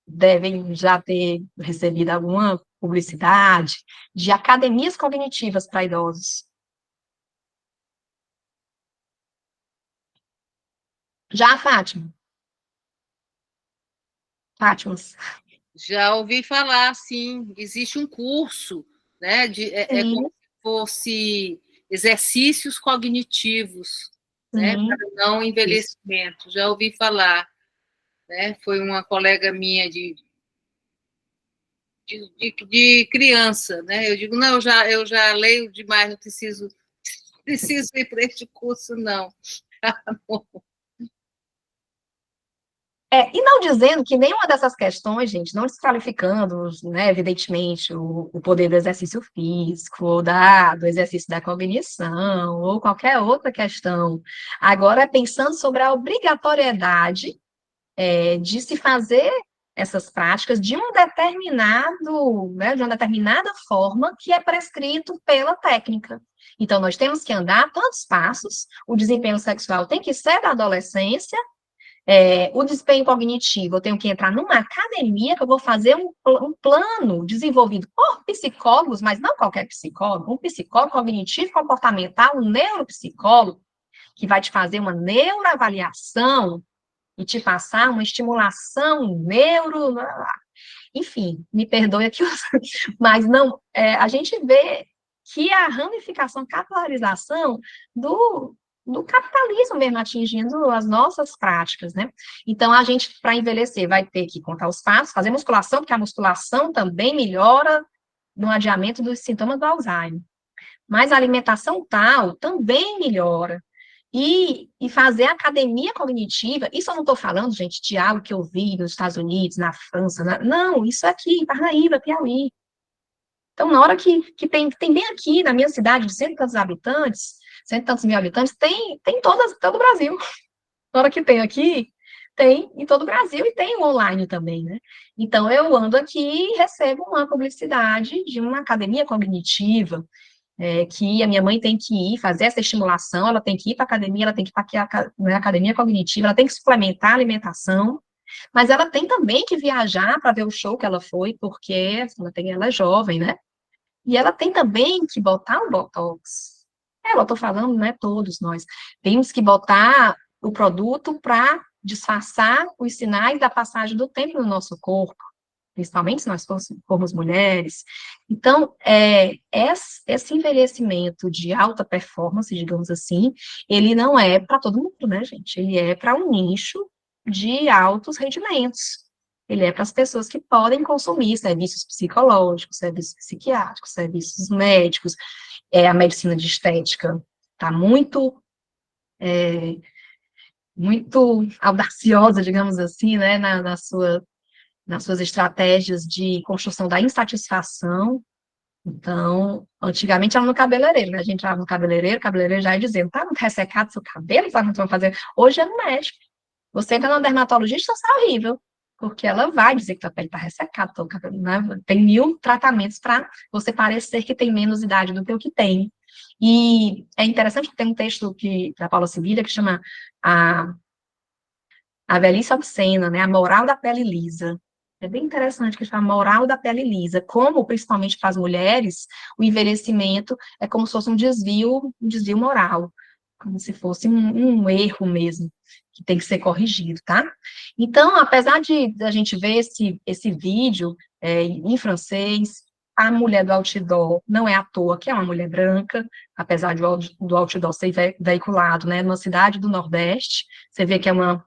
devem já ter recebido alguma publicidade de academias cognitivas para idosos. Já, Fátima? Fátima. Já ouvi falar, sim. Existe um curso, né? É como se fosse exercícios cognitivos, né? Para não envelhecimento. Já ouvi falar, né? Foi uma colega minha de de criança, né? Eu digo, não, eu já leio demais, não preciso ir para este curso, não. E não dizendo que nenhuma dessas questões, gente, não desqualificando, né, evidentemente, o poder do exercício físico, ou do exercício da cognição, ou qualquer outra questão. Agora, pensando sobre a obrigatoriedade de se fazer essas práticas de um determinado, né, de uma determinada forma que é prescrito pela técnica. Então, nós temos que andar tantos passos, o desempenho sexual tem que ser da adolescência, o desempenho cognitivo, eu tenho que entrar numa academia que eu vou fazer um plano desenvolvido por psicólogos, mas não qualquer psicólogo, um psicólogo cognitivo comportamental, um neuropsicólogo, que vai te fazer uma neuroavaliação e te passar uma estimulação enfim, me perdoe aqui, mas não, a gente vê que a ramificação, capilarização do capitalismo mesmo atingindo as nossas práticas, né? Então, a gente, para envelhecer, vai ter que contar os passos, fazer musculação, porque a musculação também melhora no adiamento dos sintomas do Alzheimer. Mas a alimentação tal também melhora. E fazer academia cognitiva, isso eu não estou falando, gente, de algo que eu vi nos Estados Unidos, na França, não, isso aqui, em Parnaíba, Piauí. Então, na hora que tem bem aqui, na minha cidade, de cento e tantos habitantes, cento e tantos mil habitantes, tem todo o Brasil. Na hora que tem aqui, tem em todo o Brasil e tem online também, né? Então, eu ando aqui e recebo uma publicidade de uma academia cognitiva, que a minha mãe tem que ir fazer essa estimulação, ela tem que ir para a academia, ela tem que ir para a academia cognitiva, ela tem que suplementar a alimentação, mas ela tem também que viajar para ver o show que ela foi, porque ela é jovem, né? E ela tem também que botar um botox. Eu estou falando, né, todos nós. Temos que botar o produto para disfarçar os sinais da passagem do tempo no nosso corpo, principalmente se nós formos mulheres. Então, esse envelhecimento de alta performance, digamos assim, ele não é para todo mundo, né, gente? Ele é para um nicho de altos rendimentos. Ele é para as pessoas que podem consumir serviços psicológicos, serviços psiquiátricos, serviços médicos. A medicina de estética está muito audaciosa, digamos assim, né, nas suas estratégias de construção da insatisfação. Então, antigamente era no cabeleireiro, né? A gente entrava no cabeleireiro, o cabeleireiro já ia dizendo, tá muito ressecado seu cabelo, sabe o que você vai fazer? Hoje é no médico. Você entra na dermatologista, sai horrível, porque ela vai dizer que tua pele está ressecada, teu cabelo, né? Tem 1000 tratamentos para você parecer que tem menos idade do que o que tem. E é interessante que tem um texto da Paula Sibila que chama a velhice obscena, né? A moral da pele lisa. É bem interessante que chama moral da pele lisa, como, principalmente para as mulheres, o envelhecimento é como se fosse um desvio moral, como se fosse um erro mesmo, que tem que ser corrigido, tá? Então, apesar de a gente ver esse vídeo em francês, a mulher do outdoor não é à toa que é uma mulher branca, apesar do outdoor ser veiculado, né, numa cidade do Nordeste, você vê que é uma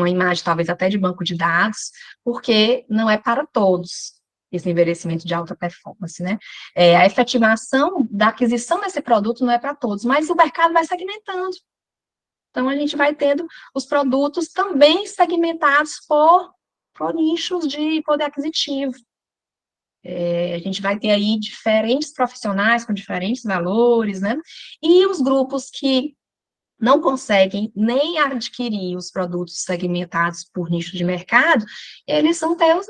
imagem talvez até de banco de dados, porque não é para todos esse envelhecimento de alta performance, né? A efetivação da aquisição desse produto não é para todos, mas o mercado vai segmentando. Então, a gente vai tendo os produtos também segmentados por nichos de poder aquisitivo. A gente vai ter aí diferentes profissionais com diferentes valores, né? E os grupos que não conseguem nem adquirir os produtos segmentados por nicho de mercado, eles vão ter os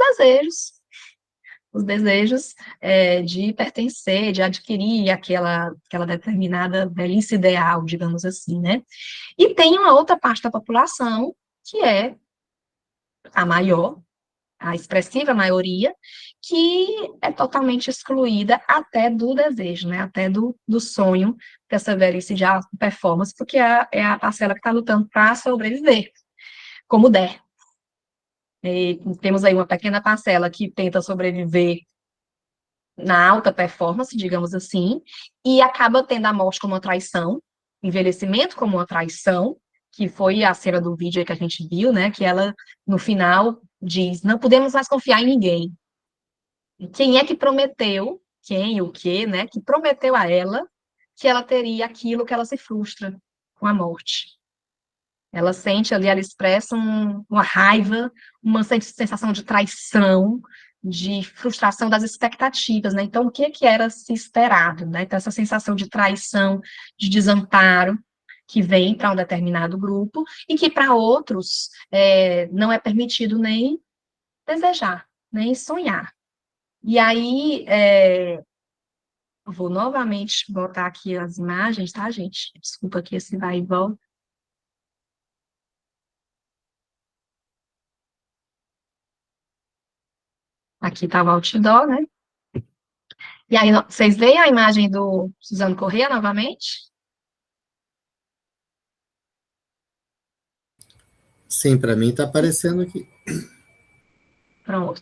desejos de pertencer, de adquirir aquela determinada velhice ideal, digamos assim, né? E tem uma outra parte da população, que é a maior, a expressiva maioria, que é totalmente excluída até do desejo, né? Até do sonho dessa velhice de alta performance, porque é a parcela que está lutando para sobreviver, como der. E temos aí uma pequena parcela que tenta sobreviver na alta performance, digamos assim, e acaba tendo a morte como uma traição, envelhecimento como uma traição, que foi a cena do vídeo aí que a gente viu, né? Que ela, no final, diz, não podemos mais confiar em ninguém. Quem é que prometeu, quem, o quê, né, que prometeu a ela que ela teria aquilo que ela se frustra com a morte. Ela sente ali, ela expressa uma raiva, uma sensação de traição, de frustração das expectativas, né? Então, o que era se esperado, né? Então, essa sensação de traição, de desamparo, que vem para um determinado grupo, e que para outros não é permitido nem desejar, nem sonhar. E aí, vou novamente botar aqui as imagens, tá, gente? Desculpa aqui esse vai e volta. Aqui está o outdoor, né? E aí, vocês veem a imagem do Suzano Corrêa novamente? Sim, para mim está aparecendo aqui. Pronto.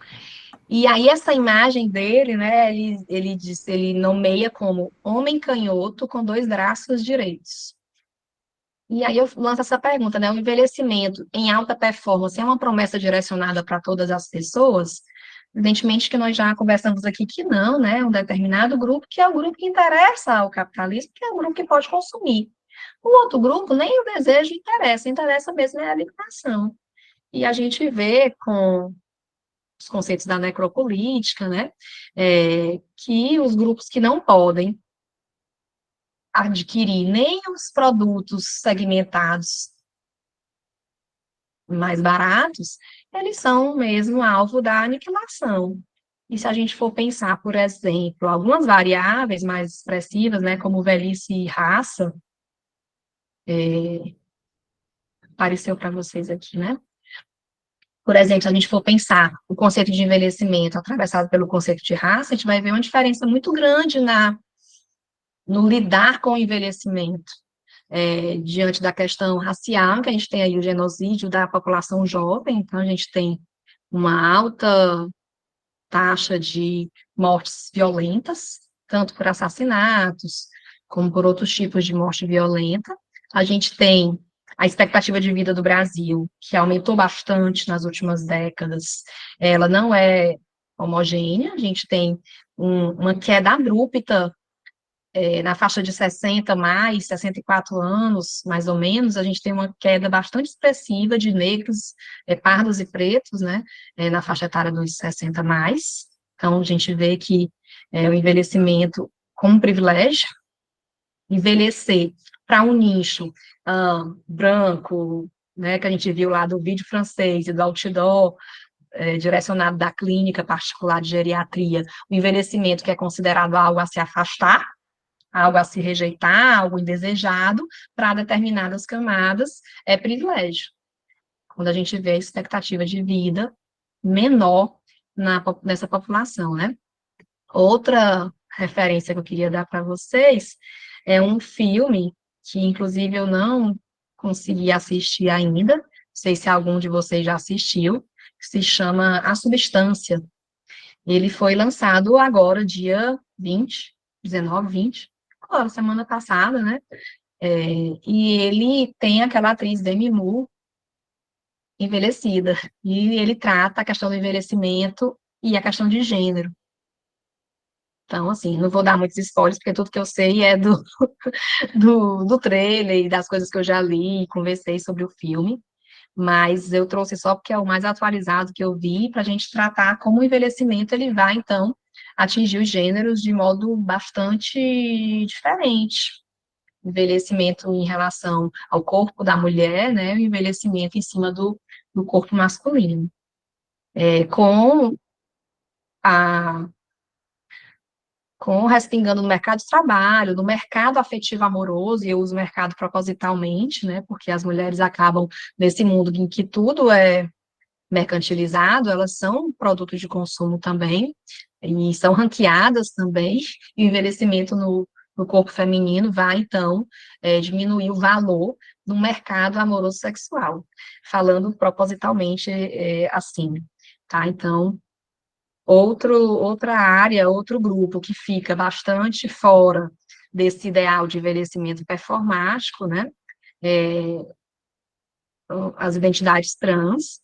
E aí, essa imagem dele, né, ele nomeia como homem canhoto com 2 braços direitos. E aí eu lanço essa pergunta, né? O envelhecimento em alta performance é uma promessa direcionada para todas as pessoas? Evidentemente que nós já conversamos aqui que não, né? Um determinado grupo, que é o grupo que interessa ao capitalismo, que é o grupo que pode consumir. O outro grupo, nem o desejo interessa mesmo é a alimentação. E a gente vê com os conceitos da necropolítica, né? Que os grupos que não podem adquirir nem os produtos segmentados mais baratos, eles são mesmo alvo da aniquilação. E se a gente for pensar, por exemplo, algumas variáveis mais expressivas, né, como velhice e raça, apareceu para vocês aqui, né? Por exemplo, se a gente for pensar o conceito de envelhecimento atravessado pelo conceito de raça, a gente vai ver uma diferença muito grande no lidar com o envelhecimento. Diante da questão racial, que a gente tem aí o genocídio da população jovem, então a gente tem uma alta taxa de mortes violentas, tanto por assassinatos, como por outros tipos de morte violenta. A gente tem a expectativa de vida do Brasil, que aumentou bastante nas últimas décadas, ela não é homogênea, a gente tem uma queda abrupta na faixa de 60 mais, 64 anos, mais ou menos, a gente tem uma queda bastante expressiva de negros, pardos e pretos, né, na faixa etária dos 60 mais. Então, a gente vê que o envelhecimento como um privilégio, envelhecer para um nicho branco, né, que a gente viu lá do vídeo francês e do outdoor, direcionado da clínica particular de geriatria, o envelhecimento que é considerado algo a se afastar, algo a se rejeitar, algo indesejado, para determinadas camadas, é privilégio. Quando a gente vê a expectativa de vida menor nessa população, né? Outra referência que eu queria dar para vocês é um filme que, inclusive, eu não consegui assistir ainda, não sei se algum de vocês já assistiu, que se chama A Substância. Ele foi lançado agora, dia 20, 19, 20, agora, semana passada, né? E ele tem aquela atriz Demi Moore envelhecida, e ele trata a questão do envelhecimento e a questão de gênero. Então, assim, não vou dar muitos spoilers, porque tudo que eu sei é do trailer e das coisas que eu já li e conversei sobre o filme, mas eu trouxe só porque é o mais atualizado que eu vi, para a gente tratar como o envelhecimento ele vai, então, atingir os gêneros de modo bastante diferente. Envelhecimento em relação ao corpo da mulher, né, o envelhecimento em cima do corpo masculino. Com a respingando no mercado de trabalho, no mercado afetivo amoroso, e eu uso mercado propositalmente, né, porque as mulheres acabam nesse mundo em que tudo é mercantilizado, elas são produto de consumo também, e são ranqueadas também, e o envelhecimento no corpo feminino vai, então, diminuir o valor no mercado amoroso sexual, falando propositalmente assim, tá? Então, outra área, outro grupo que fica bastante fora desse ideal de envelhecimento performático, né? As identidades trans,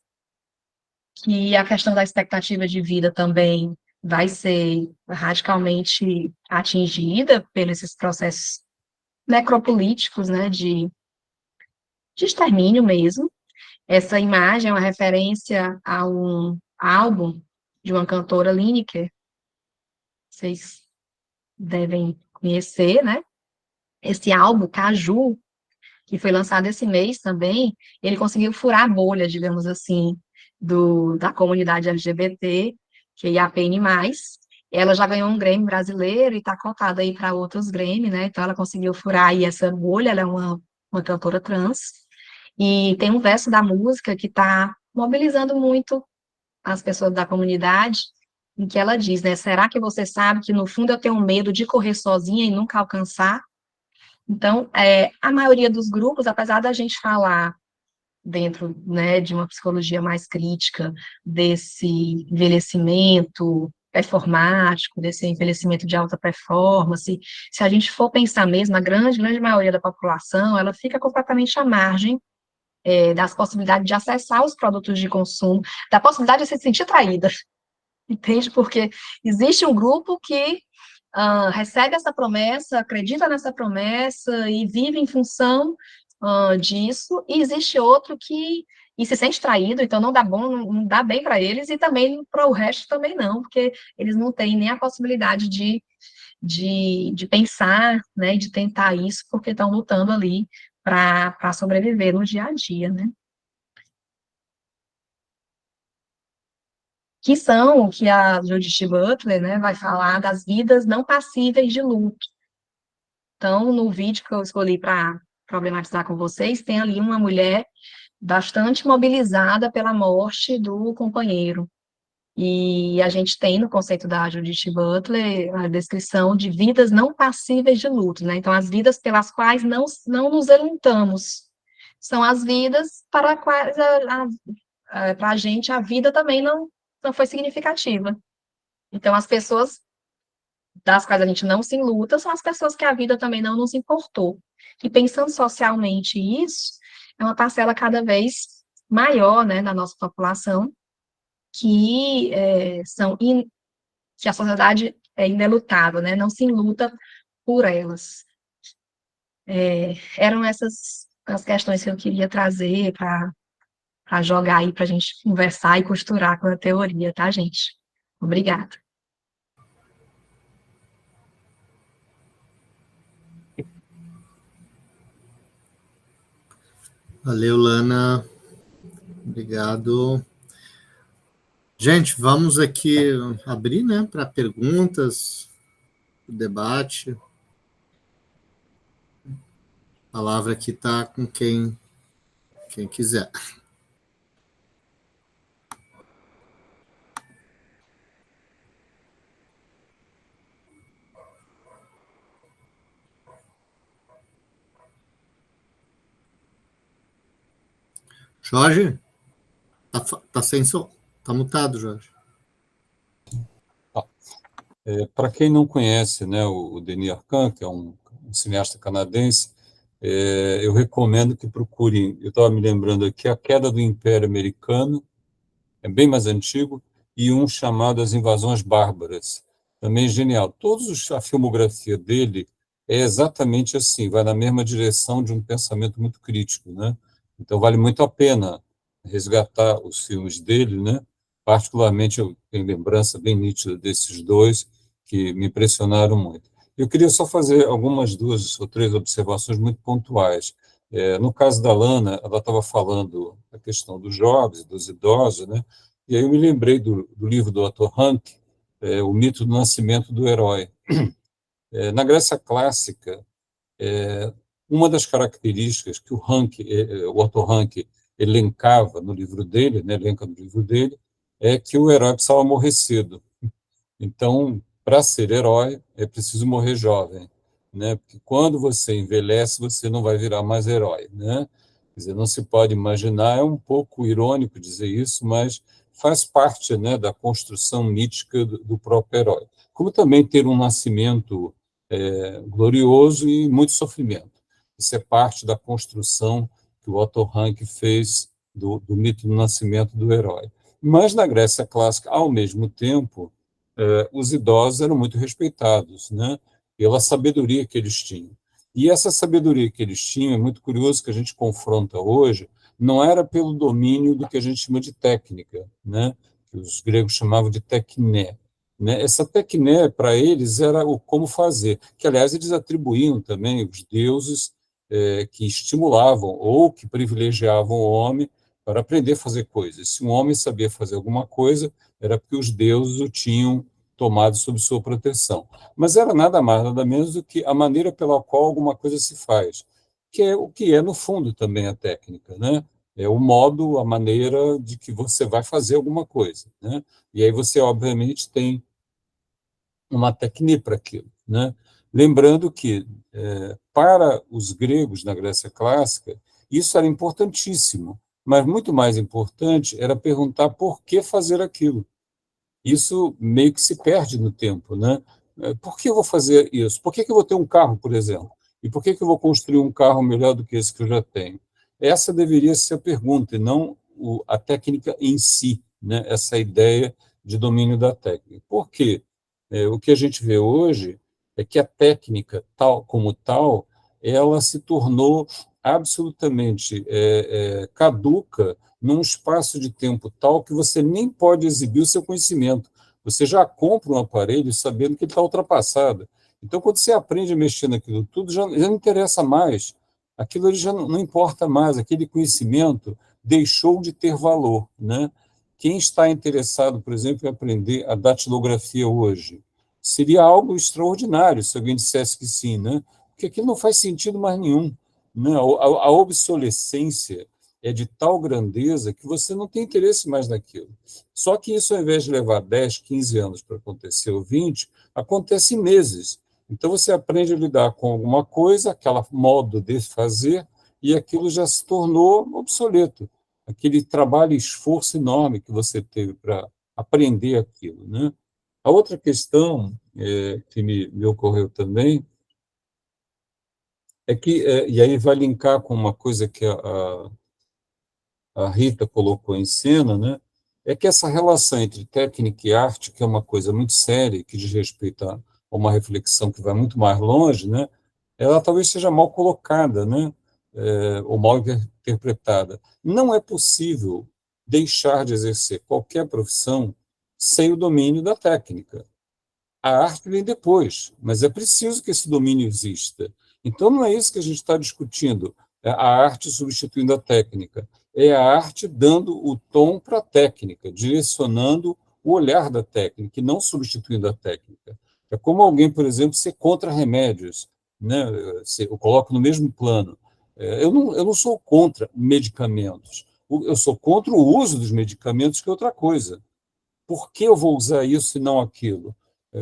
que a questão da expectativa de vida também vai ser radicalmente atingida pelos esses processos necropolíticos, né, de extermínio mesmo. Essa imagem é uma referência a um álbum de uma cantora Lineker, vocês devem conhecer, né? Esse álbum, Caju, que foi lançado esse mês também, ele conseguiu furar a bolha, digamos assim, da comunidade LGBT, que é IAPN+. Ela já ganhou um Grammy brasileiro e está cotada aí para outros Grammy, né? Então ela conseguiu furar aí essa bolha, ela é uma cantora trans. E tem um verso da música que está mobilizando muito as pessoas da comunidade, em que ela diz, né? Será que você sabe que no fundo eu tenho medo de correr sozinha e nunca alcançar? Então, a maioria dos grupos, apesar da gente falar dentro, né, de uma psicologia mais crítica desse envelhecimento performático, desse envelhecimento de alta performance, se a gente for pensar mesmo, a grande maioria da população, ela fica completamente à margem das possibilidades de acessar os produtos de consumo, da possibilidade de se sentir atraída, entende? Porque existe um grupo que recebe essa promessa, acredita nessa promessa e vive em função disso, e existe outro que se sente traído, então não dá bom, não dá bem para eles, e também para o resto também não, porque eles não têm nem a possibilidade de pensar, né, de tentar isso, porque estão lutando ali para sobreviver no dia a dia, né? Que a Judith Butler, né, vai falar das vidas não passíveis de luto. Então, no vídeo que eu escolhi para problematizar com vocês, tem ali uma mulher bastante mobilizada pela morte do companheiro. E a gente tem no conceito da Judith Butler a descrição de vidas não passíveis de luto, né? Então, as vidas pelas quais não nos enlutamos. São as vidas para as quais para a gente a vida também não foi significativa. Então, as pessoas das quais a gente não se enluta são as pessoas que a vida também não nos importou. E pensando socialmente isso, é uma parcela cada vez maior, né, da nossa população, que que a sociedade é inelutável, né, não se enluta por elas. Eram essas as questões que eu queria trazer para jogar aí, para a gente conversar e costurar com a teoria, tá, gente? Obrigada. Valeu, Lana. Obrigado. Gente, vamos aqui abrir, né, para perguntas, debate. A palavra aqui está com quem quiser. Jorge? Tá sem som. Tá mutado, Jorge. Para quem não conhece, né, o Denis Arcand, que é um cineasta canadense, eu recomendo que procurem. Eu estava me lembrando aqui, A Queda do Império Americano, é bem mais antigo, e um chamado As Invasões Bárbaras, também genial. A filmografia dele é exatamente assim, vai na mesma direção de um pensamento muito crítico, né? Então vale muito a pena resgatar os filmes dele, né? Particularmente eu tenho lembrança bem nítida desses dois que me impressionaram muito. Eu queria só fazer algumas 2 ou 3 observações muito pontuais. No caso da Lana, ela estava falando da questão dos jovens, dos idosos, né? E aí eu me lembrei do livro do Otto Rank, O Mito do Nascimento do Herói. Na Grécia Clássica, uma das características que o Otto Rank elencava no livro dele, né, elenca no livro dele, é que o herói precisava morrer cedo. Então, para ser herói, é preciso morrer jovem, né? Porque quando você envelhece, você não vai virar mais herói, né? Quer dizer, não se pode imaginar, é um pouco irônico dizer isso, mas faz parte, né, da construção mítica do próprio herói. Como também ter um nascimento glorioso e muito sofrimento. Isso é parte da construção que o Otto Rank fez do mito do nascimento do herói. Mas na Grécia Clássica, ao mesmo tempo, os idosos eram muito respeitados, né, pela sabedoria que eles tinham. E essa sabedoria que eles tinham, é muito curioso que a gente confronta hoje, não era pelo domínio do que a gente chama de técnica, né, que os gregos chamavam de tekné. Né? Essa tekné, para eles, era o como fazer, que, aliás, eles atribuíam também os deuses que estimulavam ou que privilegiavam o homem para aprender a fazer coisas. Se um homem sabia fazer alguma coisa, era porque os deuses o tinham tomado sob sua proteção. Mas era nada mais, nada menos do que a maneira pela qual alguma coisa se faz, que é o que é, no fundo, também a técnica, né? É o modo, a maneira de que você vai fazer alguma coisa, né? E aí você, obviamente, tem uma técnica para aquilo, né? Lembrando que, para os gregos na Grécia Clássica, isso era importantíssimo, mas muito mais importante era perguntar por que fazer aquilo. Isso meio que se perde no tempo, né? Por que eu vou fazer isso? Por que eu vou ter um carro, por exemplo? E por que eu vou construir um carro melhor do que esse que eu já tenho? Essa deveria ser a pergunta, e não a técnica em si, né? Essa ideia de domínio da técnica. Por quê? O que a gente vê hoje é que a técnica, tal como tal, ela se tornou absolutamente caduca num espaço de tempo tal que você nem pode exibir o seu conhecimento. Você já compra um aparelho sabendo que ele está ultrapassado. Então, quando você aprende a mexer naquilo tudo, já não interessa mais. Aquilo ali já não importa mais. Aquele conhecimento deixou de ter valor, né? Quem está interessado, por exemplo, em aprender a datilografia hoje, seria algo extraordinário se alguém dissesse que sim, né? Porque aquilo não faz sentido mais nenhum. Né? A obsolescência é de tal grandeza que você não tem interesse mais naquilo. Só que isso, ao invés de levar 10, 15 anos para acontecer, ou 20, acontece em meses. Então, você aprende a lidar com alguma coisa, aquela modo de fazer, e aquilo já se tornou obsoleto. Aquele trabalho e esforço enorme que você teve para aprender aquilo. Né? A outra questão que me ocorreu também é que, e aí vai linkar com uma coisa que a Rita colocou em cena, né, é que essa relação entre técnica e arte, que é uma coisa muito séria, que diz respeito a uma reflexão que vai muito mais longe, né, ela talvez seja mal colocada, né, ou mal interpretada. Não é possível deixar de exercer qualquer profissão sem o domínio da técnica. A arte vem depois, mas é preciso que esse domínio exista. Então, não é isso que a gente está discutindo, a arte substituindo a técnica. É a arte dando o tom para a técnica, direcionando o olhar da técnica, e não substituindo a técnica. É como alguém, por exemplo, ser contra remédios, né? Eu coloco no mesmo plano. Eu não sou contra medicamentos, eu sou contra o uso dos medicamentos, que é outra coisa. Por que eu vou usar isso e não aquilo?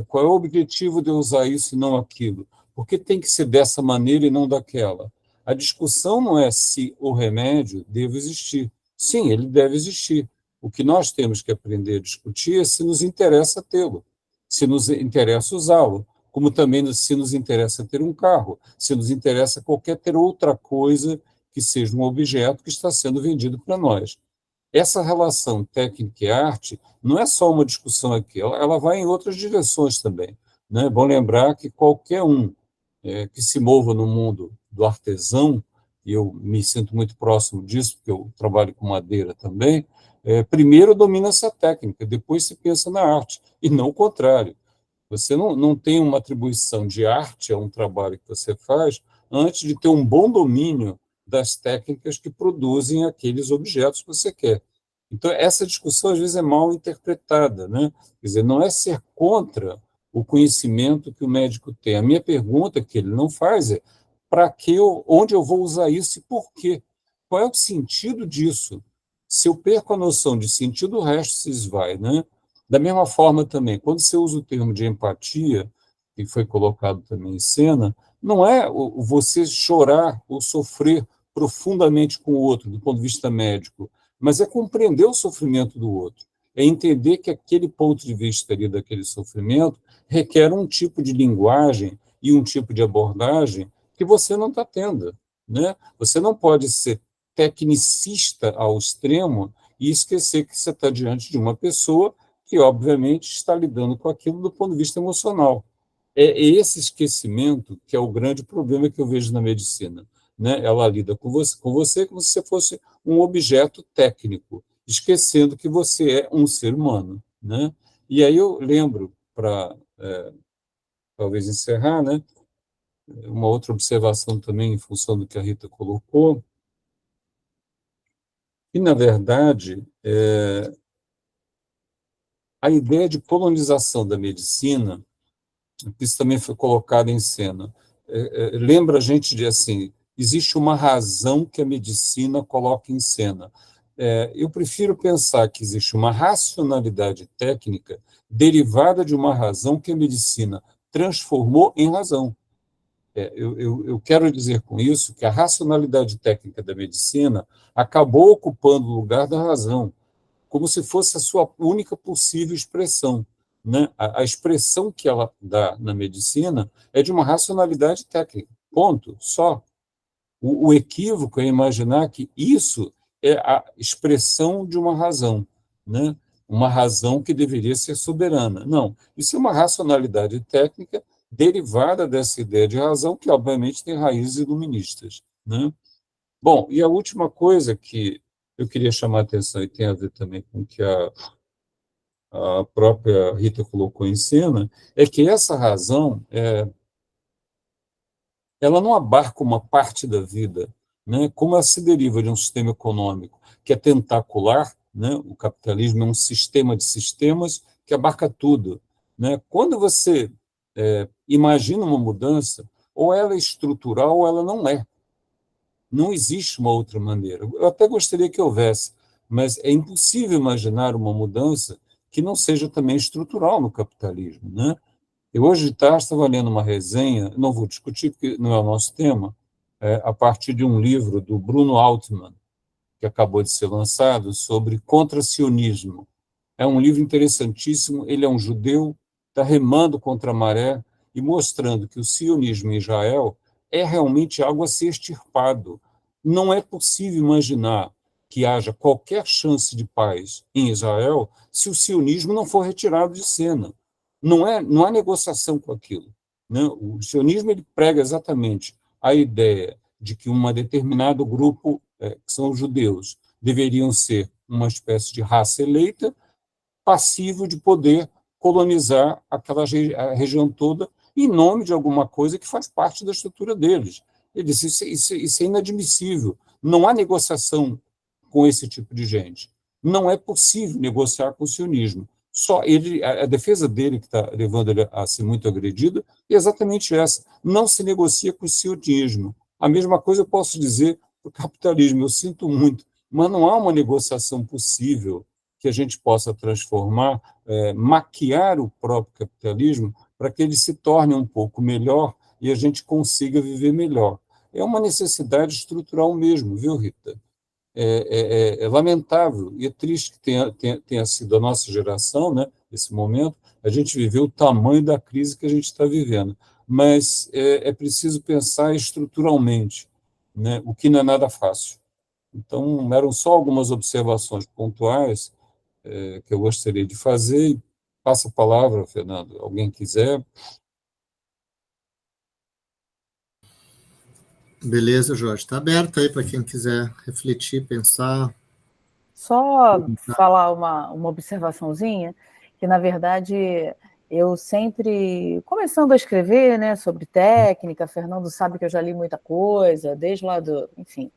Qual é o objetivo de eu usar isso e não aquilo? Por que tem que ser dessa maneira e não daquela? A discussão não é se o remédio deve existir. Sim, ele deve existir. O que nós temos que aprender a discutir é se nos interessa tê-lo, se nos interessa usá-lo, como também se nos interessa ter um carro, se nos interessa ter outra coisa que seja um objeto que está sendo vendido para nós. Essa relação técnica e arte não é só uma discussão aqui, ela vai em outras direções também. Né? É bom lembrar que qualquer um que se mova no mundo do artesão, e eu me sinto muito próximo disso, porque eu trabalho com madeira também, primeiro domina essa técnica, depois se pensa na arte, e não o contrário. Você não tem uma atribuição de arte a um trabalho que você faz antes de ter um bom domínio das técnicas que produzem aqueles objetos que você quer. Então, essa discussão, às vezes, é mal interpretada, né? Quer dizer, não é ser contra o conhecimento que o médico tem. A minha pergunta, que ele não faz, é onde eu vou usar isso e por quê? Qual é o sentido disso? Se eu perco a noção de sentido, o resto se esvai, né? Da mesma forma também, quando você usa o termo de empatia, que foi colocado também em cena, não é você chorar ou sofrer profundamente com o outro, do ponto de vista médico, mas é compreender o sofrimento do outro, é entender que aquele ponto de vista ali daquele sofrimento requer um tipo de linguagem e um tipo de abordagem que você não está tendo, né? Você não pode ser tecnicista ao extremo e esquecer que você está diante de uma pessoa que, obviamente, está lidando com aquilo do ponto de vista emocional. É esse esquecimento que é o grande problema que eu vejo na medicina, né? Ela lida com você como se você fosse um objeto técnico, esquecendo que você é um ser humano, né? E aí eu lembro, para talvez encerrar, né? Uma outra observação também, em função do que a Rita colocou, e, na verdade, a ideia de colonização da medicina, isso também foi colocado em cena. Lembra a gente de, assim, existe uma razão que a medicina coloca em cena. Eu prefiro pensar que existe uma racionalidade técnica derivada de uma razão que a medicina transformou em razão. Eu quero dizer com isso que a racionalidade técnica da medicina acabou ocupando o lugar da razão, como se fosse a sua única possível expressão, né? A expressão que ela dá na medicina é de uma racionalidade técnica, ponto, só. O equívoco é imaginar que isso é a expressão de uma razão, né? Uma razão que deveria ser soberana. Não, isso é uma racionalidade técnica derivada dessa ideia de razão, que obviamente tem raízes iluministas, né? Bom, e a última coisa que eu queria chamar a atenção, e tem a ver também com o que a própria Rita colocou em cena, é que essa razão, ela não abarca uma parte da vida, né? Como ela se deriva de um sistema econômico que é tentacular, né? O capitalismo é um sistema de sistemas que abarca tudo, né? Quando você imagina uma mudança, ou ela é estrutural ou ela não é. Não existe uma outra maneira. Eu até gostaria que houvesse, mas é impossível imaginar uma mudança que não seja também estrutural no capitalismo, né? Eu hoje de tarde estava lendo uma resenha, não vou discutir porque não é o nosso tema, a partir de um livro do Bruno Altman, que acabou de ser lançado, sobre contra-sionismo. É um livro interessantíssimo, ele é um judeu, está remando contra a maré e mostrando que o sionismo em Israel é realmente algo a ser extirpado. Não é possível imaginar que haja qualquer chance de paz em Israel se o sionismo não for retirado de cena. Não há negociação com aquilo, né? O sionismo ele prega exatamente a ideia de que um determinado grupo, que são os judeus, deveriam ser uma espécie de raça eleita, passivo de poder colonizar a região toda em nome de alguma coisa que faz parte da estrutura deles. Ele disse, isso é inadmissível. Não há negociação com esse tipo de gente. Não é possível negociar com o sionismo. Só a defesa dele, que está levando ele a ser muito agredido, é exatamente essa. Não se negocia com o sionismo. A mesma coisa eu posso dizer para o capitalismo. Eu sinto muito, mas não há uma negociação possível que a gente possa transformar, maquiar o próprio capitalismo para que ele se torne um pouco melhor e a gente consiga viver melhor. É uma necessidade estrutural mesmo, viu, Rita? É lamentável e é triste que tenha sido a nossa geração, né, nesse momento, a gente viveu o tamanho da crise que a gente está vivendo. Mas é preciso pensar estruturalmente, né, o que não é nada fácil. Então, eram só algumas observações pontuais que eu gostaria de fazer. Passa a palavra, Fernando, alguém quiser. Beleza, Jorge. Está aberto aí para quem quiser refletir, pensar. Só falar uma observaçãozinha, que, na verdade, eu sempre, começando a escrever, né, sobre técnica, Fernando sabe que eu já li muita coisa, desde lá do... Enfim.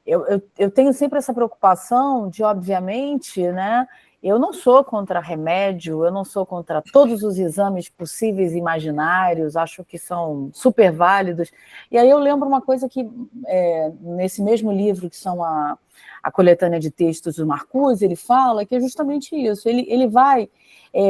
Eu tenho sempre essa preocupação de, obviamente, né, eu não sou contra remédio, eu não sou contra todos os exames possíveis e imaginários, acho que são super válidos. E aí eu lembro uma coisa que, nesse mesmo livro, que são a coletânea de textos do Marcuse, ele fala que é justamente isso. Ele vai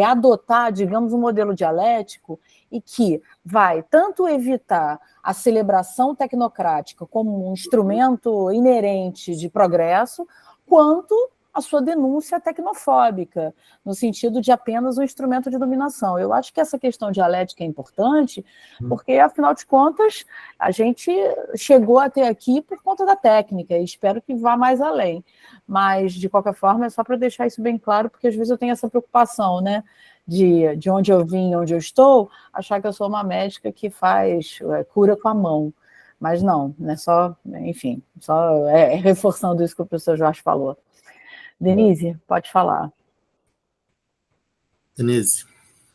adotar, digamos, um modelo dialético e que vai tanto evitar a celebração tecnocrática como um instrumento inerente de progresso, quanto a sua denúncia tecnofóbica, no sentido de apenas um instrumento de dominação. Eu acho que essa questão dialética é importante, porque, afinal de contas, a gente chegou até aqui por conta da técnica, e espero que vá mais além. Mas, de qualquer forma, é só para deixar isso bem claro, porque às vezes eu tenho essa preocupação, né? De onde eu vim, onde eu estou, achar que eu sou uma médica que faz cura com a mão. Mas não é só, enfim, só reforçando isso que o professor Jorge falou. Denise, pode falar. Denise.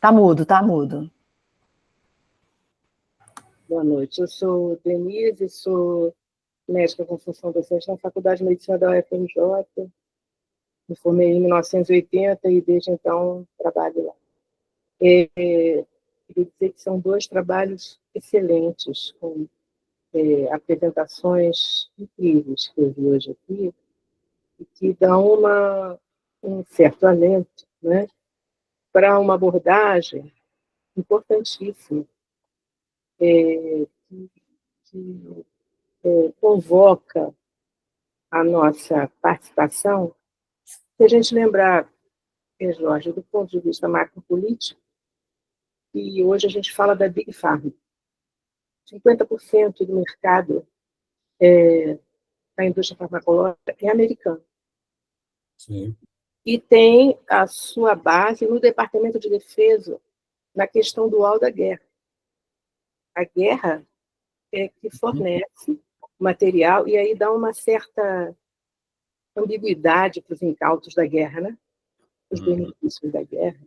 Tá mudo, tá mudo. Boa noite, eu sou Denise, sou médica com função docente na Faculdade de Medicina da UFMJ, me formei em 1980 e desde então trabalho lá. Queria dizer que são 2 trabalhos excelentes, com apresentações incríveis que eu vi hoje aqui, e que dão um certo alento, né, para uma abordagem importantíssima, que convoca a nossa participação. Se a gente lembrar, Jorge, do ponto de vista macropolítico, e hoje a gente fala da Big Pharma. 50% do mercado da indústria farmacológica é americano. Sim. E tem a sua base no Departamento de Defesa, na questão dual da guerra. A guerra é que fornece material, e aí dá uma certa ambiguidade para os incautos da guerra, né? Os benefícios da guerra.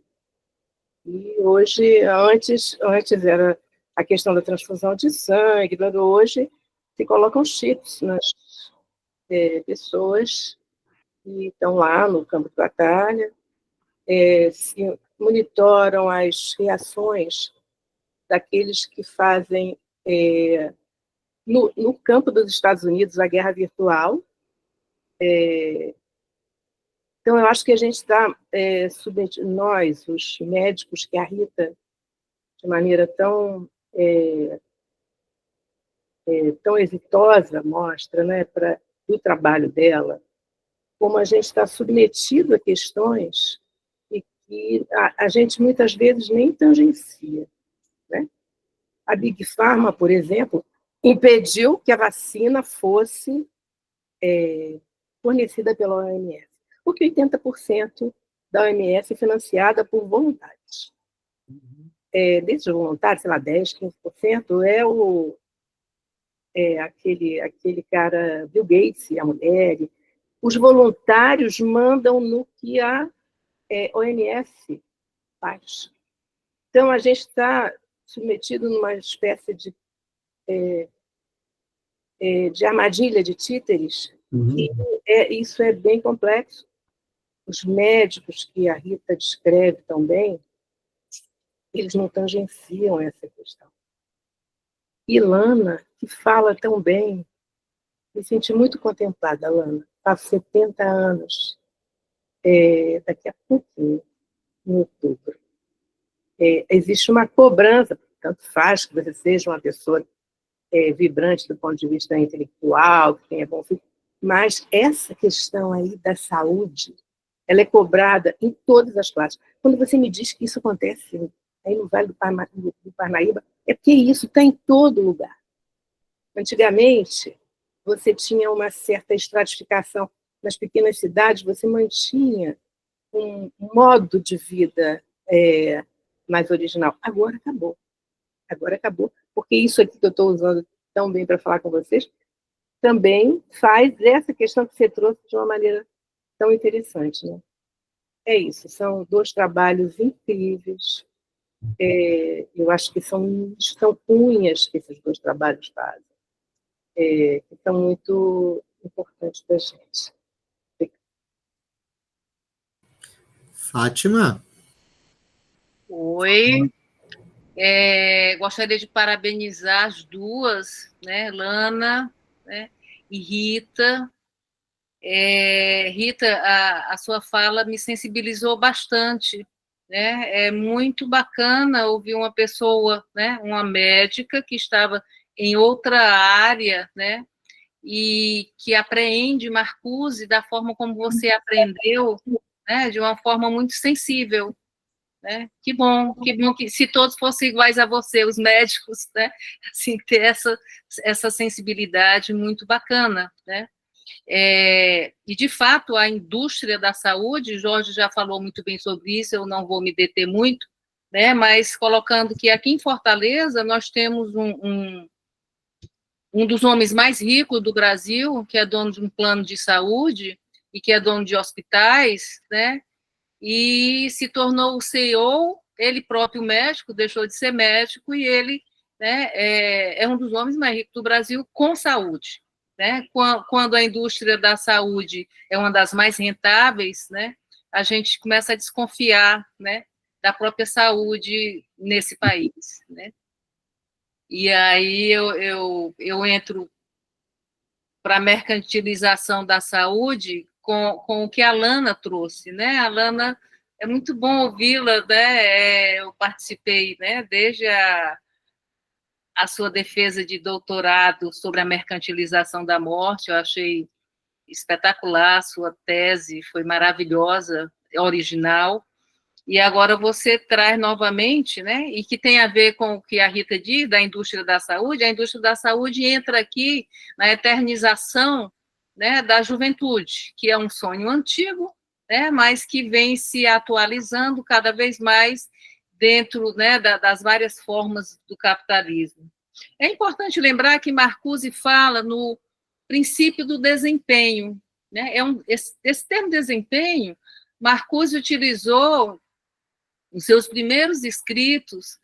E hoje, antes era a questão da transfusão de sangue, hoje se colocam chips nas pessoas que estão lá no campo de batalha, se monitoram as reações daqueles que fazem, no campo dos Estados Unidos, a guerra virtual. Então, eu acho que a gente está submetido, nós, os médicos, que a Rita, de maneira tão exitosa, mostra, né, do trabalho dela, como a gente está submetido a questões e que a gente muitas vezes nem tangencia, né? A Big Pharma, por exemplo, impediu que a vacina fosse fornecida pela OMS, porque 80% da OMS é financiada por voluntários. Desses voluntários, sei lá, 10%, 15% aquele cara, Bill Gates e a mulher. Os voluntários mandam no que a OMS faz. Então, a gente está submetido numa espécie de armadilha de títeres, e isso é bem complexo. Os médicos que a Rita descreve tão bem, eles não tangenciam essa questão. E Lana, que fala tão bem, me senti muito contemplada, Lana. Faço 70 anos, daqui a pouquinho, em outubro. Existe uma cobrança, tanto faz que você seja uma pessoa vibrante do ponto de vista intelectual, que tenha bom filho, mas essa questão aí da saúde, ela é cobrada em todas as classes. Quando você me diz que isso acontece aí no Vale do Parnaíba, é porque isso está em todo lugar. Antigamente, você tinha uma certa estratificação. Nas pequenas cidades, você mantinha um modo de vida mais original. Agora acabou, porque isso aqui que eu estou usando tão bem para falar com vocês também faz essa questão que você trouxe de uma maneira tão interessante, né? É isso, são 2 trabalhos incríveis. Eu acho que são cunhas que esses 2 trabalhos fazem, que são muito importantes para a gente. Fátima? Oi. Gostaria de parabenizar as 2, né, Lana, né, e Rita. Rita, a sua fala me sensibilizou bastante, né? É muito bacana ouvir uma pessoa, né, uma médica que estava em outra área, né, e que apreende Marcuse da forma como você aprendeu, né, de uma forma muito sensível, né? Que bom que se todos fossem iguais a você, os médicos, né, assim, ter essa sensibilidade muito bacana, né? E, de fato, a indústria da saúde, Jorge já falou muito bem sobre isso, eu não vou me deter muito, né, mas colocando que aqui em Fortaleza nós temos um dos homens mais ricos do Brasil, que é dono de um plano de saúde e que é dono de hospitais, né, e se tornou o CEO, ele próprio médico, deixou de ser médico, e ele, né, é um dos homens mais ricos do Brasil com saúde. Né? Quando a indústria da saúde é uma das mais rentáveis, né, a gente começa a desconfiar, né, da própria saúde nesse país. Né? E aí eu entro para a mercantilização da saúde com o que a Lana trouxe. Né? A Lana, é muito bom ouvi-la, né? Eu participei, né, desde a sua defesa de doutorado sobre a mercantilização da morte, eu achei espetacular, a sua tese foi maravilhosa, original, e agora você traz novamente, né, e que tem a ver com o que a Rita diz, da indústria da saúde, a indústria da saúde entra aqui na eternização, né, da juventude, que é um sonho antigo, né, mas que vem se atualizando cada vez mais dentro, né, das várias formas do capitalismo. É importante lembrar que Marcuse fala no princípio do desempenho. Né? Esse termo desempenho, Marcuse utilizou nos seus primeiros escritos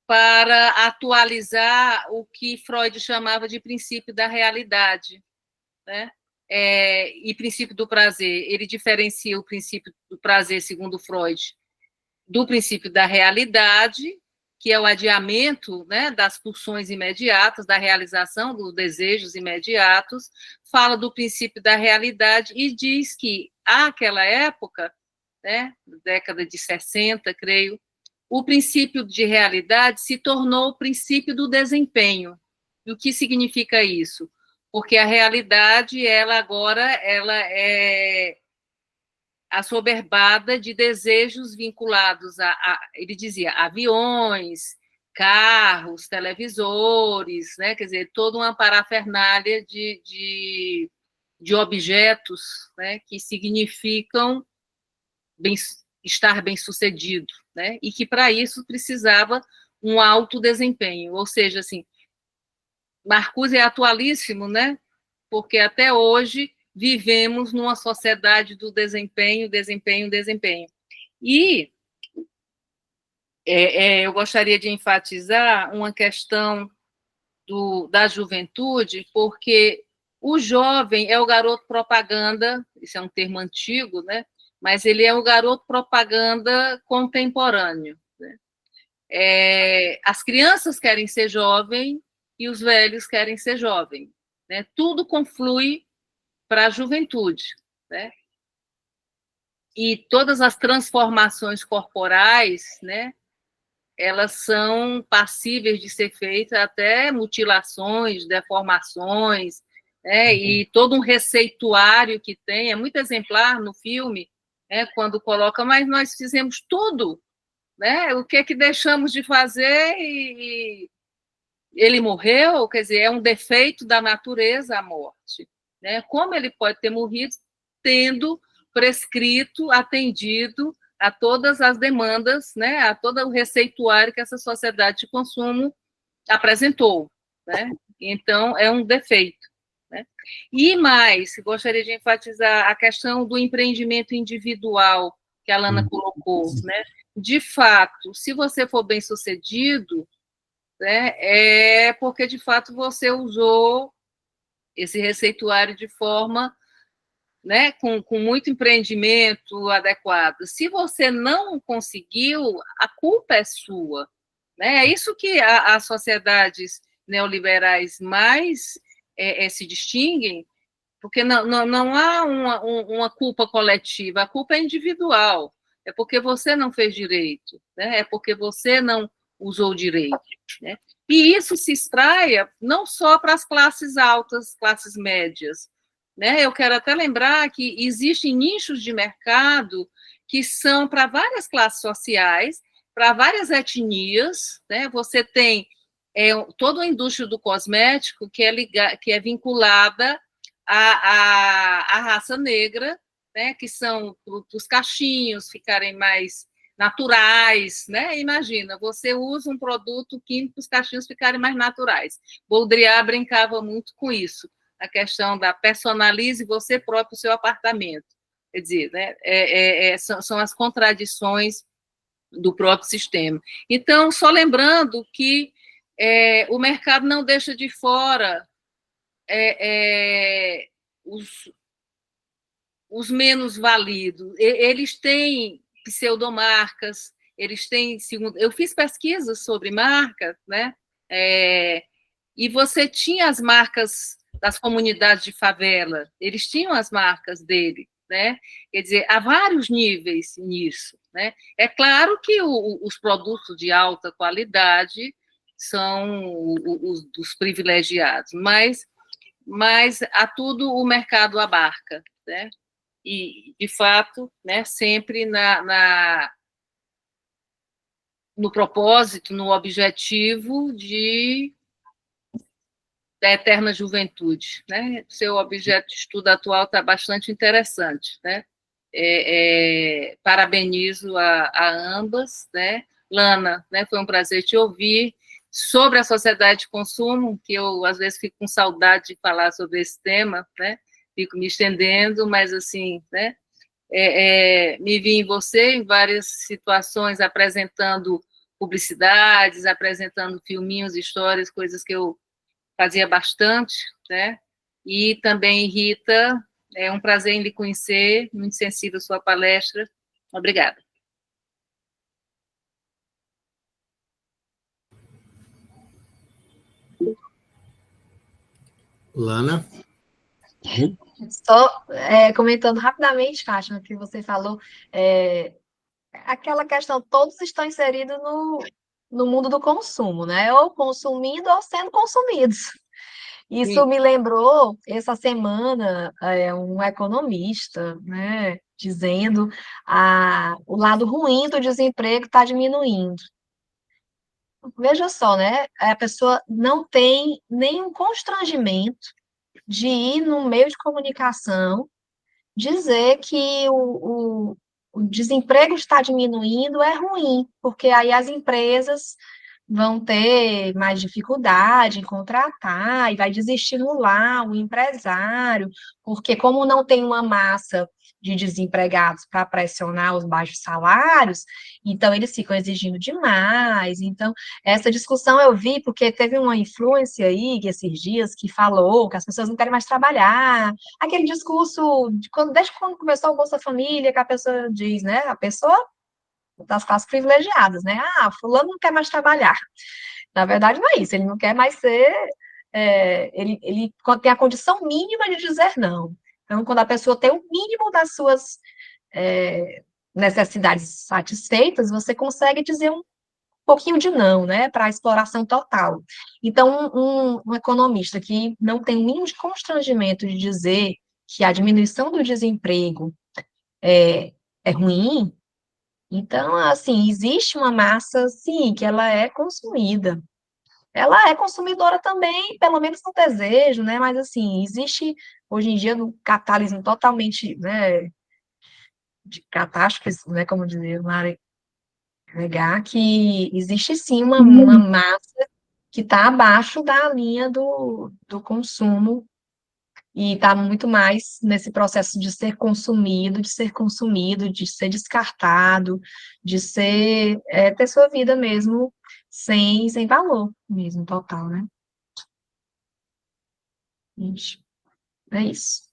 para atualizar o que Freud chamava de princípio da realidade. Né? E princípio do prazer. Ele diferencia o princípio do prazer, segundo Freud, do princípio da realidade, que é o adiamento, né, das pulsões imediatas, da realização dos desejos imediatos, fala do princípio da realidade e diz que, àquela época, né, década de 60, creio, o princípio de realidade se tornou o princípio do desempenho. E o que significa isso? Porque a realidade, ela é assoberbada de desejos vinculados ele dizia, aviões, carros, televisores, né? Quer dizer, toda uma parafernália de objetos, né? Que significam estar bem-sucedido, né? E que, para isso, precisava um alto desempenho, ou seja, assim, Marcuse é atualíssimo, né? Porque até hoje vivemos numa sociedade do desempenho, desempenho, desempenho. E eu gostaria de enfatizar uma questão da juventude, porque o jovem é o garoto propaganda, isso é um termo antigo, né? Mas ele é o garoto propaganda contemporâneo. Né? As crianças querem ser jovem e os velhos querem ser jovem. Né? Tudo conflui para a juventude, né? E todas as transformações corporais, né, elas são passíveis de ser feitas, até mutilações, deformações, né, e todo um receituário que tem, é muito exemplar no filme, né, quando coloca, mas nós fizemos tudo, né, o que é que deixamos de fazer e ele morreu, quer dizer, é um defeito da natureza a morte. Né? Como ele pode ter morrido tendo prescrito, atendido a todas as demandas, né? A todo o receituário que essa sociedade de consumo apresentou. Né? Então, é um defeito. Né? E mais, gostaria de enfatizar a questão do empreendimento individual que a Lana colocou. Né? De fato, se você for bem-sucedido, né, é porque, de fato, você usou esse receituário de forma, né, com muito empreendimento adequado. Se você não conseguiu, a culpa é sua. Né? É isso que as sociedades neoliberais mais se distinguem, porque não há uma culpa coletiva, a culpa é individual. É porque você não fez direito, né? É porque você não usou direito, né? E isso se extraia não só para as classes altas, classes médias, né? Eu quero até lembrar que existem nichos de mercado que são para várias classes sociais, para várias etnias, né? Você tem toda a indústria do cosmético que é vinculada à raça negra, né? Que são os cachinhos ficarem mais naturais, né? Imagina, você usa um produto químico para os cachinhos ficarem mais naturais. Baudrillard brincava muito com isso, a questão da personalize você próprio o seu apartamento. Quer dizer, né? São as contradições do próprio sistema. Então, só lembrando que o mercado não deixa de fora os menos validos. Eles têm pseudomarcas, eles têm... Eu fiz pesquisas sobre marcas, né? E você tinha as marcas das comunidades de favela, eles tinham as marcas dele, né? Quer dizer, há vários níveis nisso, né? É claro que os produtos de alta qualidade são os dos privilegiados, mas a tudo o mercado abarca, né? E, de fato, né, sempre no propósito, no objetivo da eterna juventude, né? Seu objeto de estudo atual está bastante interessante, né? Parabenizo a ambas, né? Lana, né, foi um prazer te ouvir sobre a sociedade de consumo, que eu às vezes fico com saudade de falar sobre esse tema, né? Fico me estendendo, mas assim, né? Me vi em você em várias situações apresentando publicidades, apresentando filminhos, histórias, coisas que eu fazia bastante, né? E também, Rita, é um prazer em lhe conhecer, muito sensível à sua palestra. Obrigada. Lana? Só comentando rapidamente, Fátima, que você falou, aquela questão, todos estão inseridos no mundo do consumo, né? Ou consumindo ou sendo consumidos. Isso Sim. me lembrou, essa semana, um economista, né, dizendo o lado ruim do desemprego está diminuindo. Veja só, né? A pessoa não tem nenhum constrangimento de ir no meio de comunicação dizer que o desemprego está diminuindo é ruim, porque aí as empresas vão ter mais dificuldade em contratar e vai desestimular o empresário, porque como não tem uma massa de desempregados para pressionar os baixos salários, então eles ficam exigindo demais. Então, essa discussão eu vi porque teve uma influência aí esses dias que falou que as pessoas não querem mais trabalhar, aquele discurso desde quando começou o Bolsa Família, que a pessoa diz, né? A pessoa das classes privilegiadas, né? Fulano não quer mais trabalhar. Na verdade, não é isso, ele não quer mais ser. Ele tem a condição mínima de dizer não. Então, quando a pessoa tem o mínimo das suas necessidades satisfeitas, você consegue dizer um pouquinho de não, né, para a exploração total. Então, um economista que não tem o mínimo de constrangimento de dizer que a diminuição do desemprego é ruim, então, assim, existe uma massa, sim, que ela é consumida. Ela é consumidora também, pelo menos no desejo, né, mas, assim, existe, hoje em dia, no capitalismo totalmente, né, de catástrofes, né, como dizer, Mari, negar que existe sim uma massa que está abaixo da linha do consumo e está muito mais nesse processo de ser consumido, de ser descartado, de ser ter sua vida mesmo sem valor mesmo, total, né? Gente, é isso.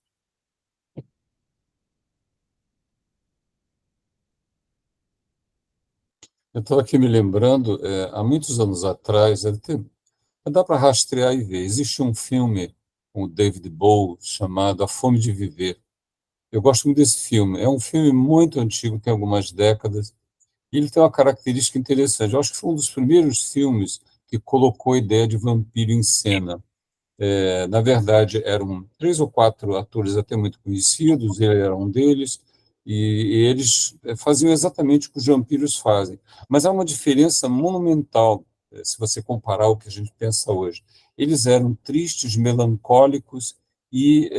Eu estava aqui me lembrando, há muitos anos atrás, dá para rastrear e ver. Existe um filme com o David Bowie chamado A Fome de Viver. Eu gosto muito desse filme. É um filme muito antigo, tem algumas décadas, E ele tem uma característica interessante. Eu acho que foi um dos primeiros filmes que colocou a ideia de vampiro em cena. Na verdade, eram 3 ou 4 atores até muito conhecidos, ele era um deles, e eles faziam exatamente o que os vampiros fazem. Mas há uma diferença monumental, se você comparar o que a gente pensa hoje. Eles eram tristes, melancólicos e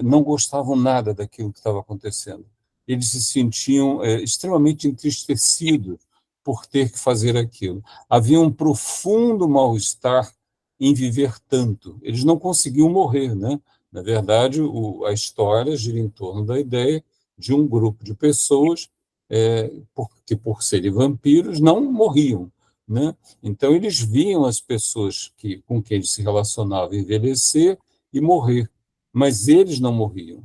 não gostavam nada daquilo que estava acontecendo. Eles se sentiam extremamente entristecidos por ter que fazer aquilo. Havia um profundo mal-estar em viver tanto. Eles não conseguiam morrer, né? Na verdade, a história gira em torno da ideia de um grupo de pessoas que, por serem vampiros, não morriam, né? Então, eles viam as pessoas com quem eles se relacionavam envelhecer e morrer, mas eles não morriam.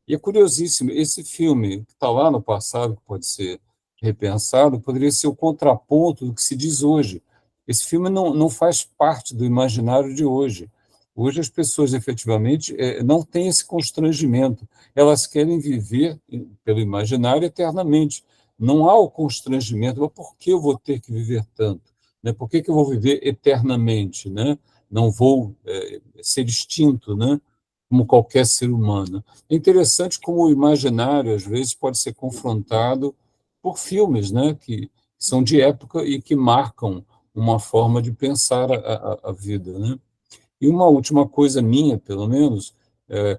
E é curiosíssimo, esse filme que está lá no passado, que pode ser repensado, poderia ser o contraponto do que se diz hoje. Esse filme não faz parte do imaginário de hoje. Hoje as pessoas efetivamente não têm esse constrangimento. Elas querem viver pelo imaginário eternamente. Não há o constrangimento, mas por que eu vou ter que viver tanto? Né? Por que eu vou viver eternamente? Né? Não vou ser extinto, né? Como qualquer ser humano. É interessante como o imaginário, às vezes, pode ser confrontado por filmes, né? Que são de época e que marcam uma forma de pensar a vida, né? E uma última coisa minha, pelo menos,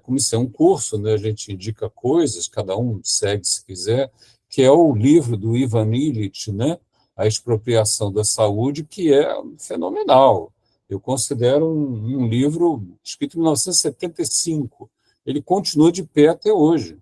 como isso é um curso, né, a gente indica coisas, cada um segue se quiser, que é o livro do Ivan Illich, né, A Expropriação da Saúde, que é fenomenal. Eu considero um livro escrito em 1975. Ele continua de pé até hoje,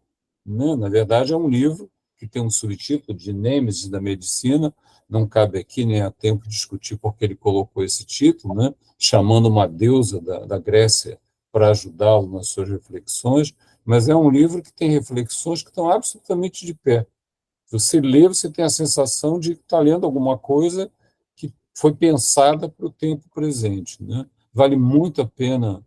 né? Na verdade, é um livro que tem um subtítulo de Nêmesis da Medicina. Não cabe aqui nem há tempo discutir por que ele colocou esse título, né? Chamando uma deusa da Grécia para ajudá-lo nas suas reflexões, mas é um livro que tem reflexões que estão absolutamente de pé. Você lê, você tem a sensação de estar lendo alguma coisa que foi pensada para o tempo presente, né? Vale muito a pena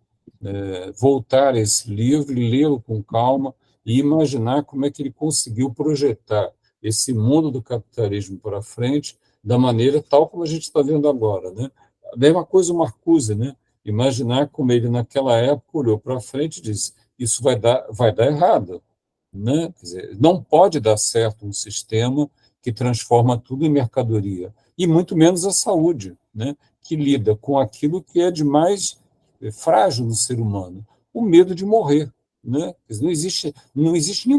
voltar a esse livro e lê-lo com calma e imaginar como é que ele conseguiu projetar esse mundo do capitalismo para frente da maneira tal como a gente está vendo agora, né? A mesma coisa o Marcuse, né? Imaginar como ele naquela época olhou para frente e disse: isso vai dar errado, né? Quer dizer, não pode dar certo um sistema que transforma tudo em mercadoria, e muito menos a saúde, né? Que lida com aquilo que é de mais frágil no ser humano, o medo de morrer, né? Quer dizer, não existe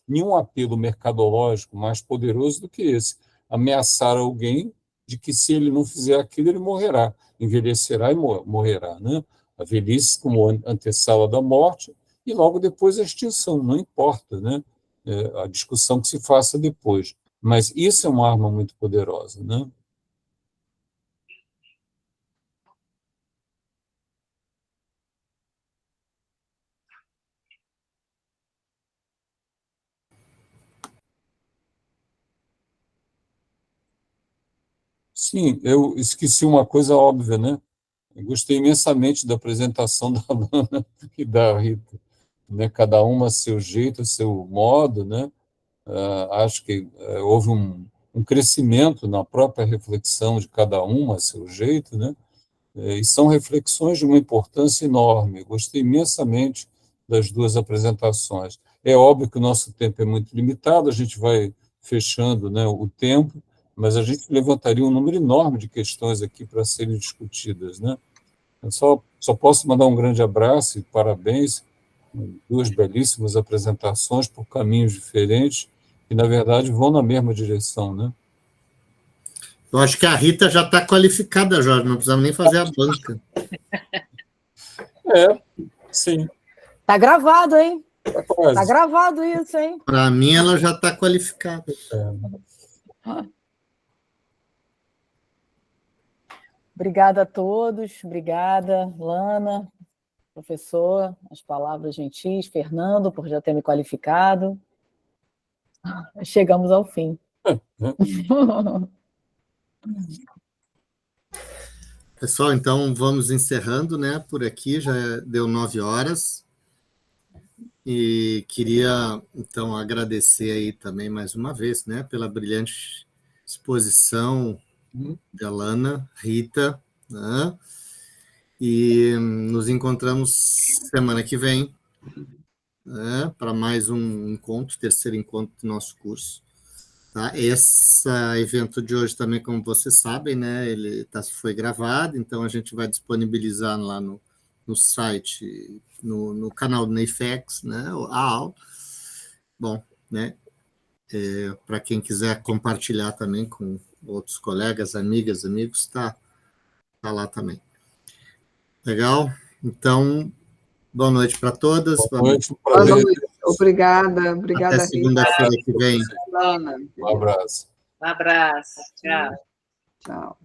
nenhum apelo mercadológico mais poderoso do que esse: ameaçar alguém de que se ele não fizer aquilo, ele morrerá, envelhecerá e morrerá, né? A velhice como antessala da morte, e logo depois a extinção, não importa, né? A discussão que se faça depois. Mas isso é uma arma muito poderosa, né? Sim, eu esqueci uma coisa óbvia, né? Eu gostei imensamente da apresentação da Lana e da Rita, né? Cada uma a seu jeito, a seu modo, né? Acho que houve um crescimento na própria reflexão de cada uma a seu jeito, né? E são reflexões de uma importância enorme. Eu gostei imensamente das duas apresentações. É óbvio que o nosso tempo é muito limitado, a gente vai fechando, né, o tempo, mas a gente levantaria um número enorme de questões aqui para serem discutidas, né? Eu só posso mandar um grande abraço e parabéns, duas belíssimas apresentações por caminhos diferentes que, na verdade, vão na mesma direção, né? Eu acho que a Rita já está qualificada, Jorge, não precisamos nem fazer a banca. Sim. Tá gravado, hein? Tá quase. Tá gravado isso, hein? Para mim, ela já está qualificada. Obrigada a todos, obrigada, Lana, professor, as palavras gentis, Fernando, por já ter me qualificado. Chegamos ao fim. Pessoal, então vamos encerrando, né? Por aqui, já deu 9 horas. E queria, então, agradecer aí também mais uma vez, né? Pela brilhante exposição de Alana, Rita, né? E nos encontramos semana que vem, né, para mais um encontro, terceiro encontro do nosso curso. Tá? Esse evento de hoje também, como vocês sabem, né, ele foi gravado, então a gente vai disponibilizar lá no site, no canal do NEIFEX, né, a aula. Bom, né, para quem quiser compartilhar também com outros colegas, amigas, amigos, tá lá também. Legal? Então, boa noite para todas. Boa noite, Boa prazer. noite. Obrigada, Até segunda-feira que vem. Ana. Um abraço. Um abraço. Tchau. Tchau.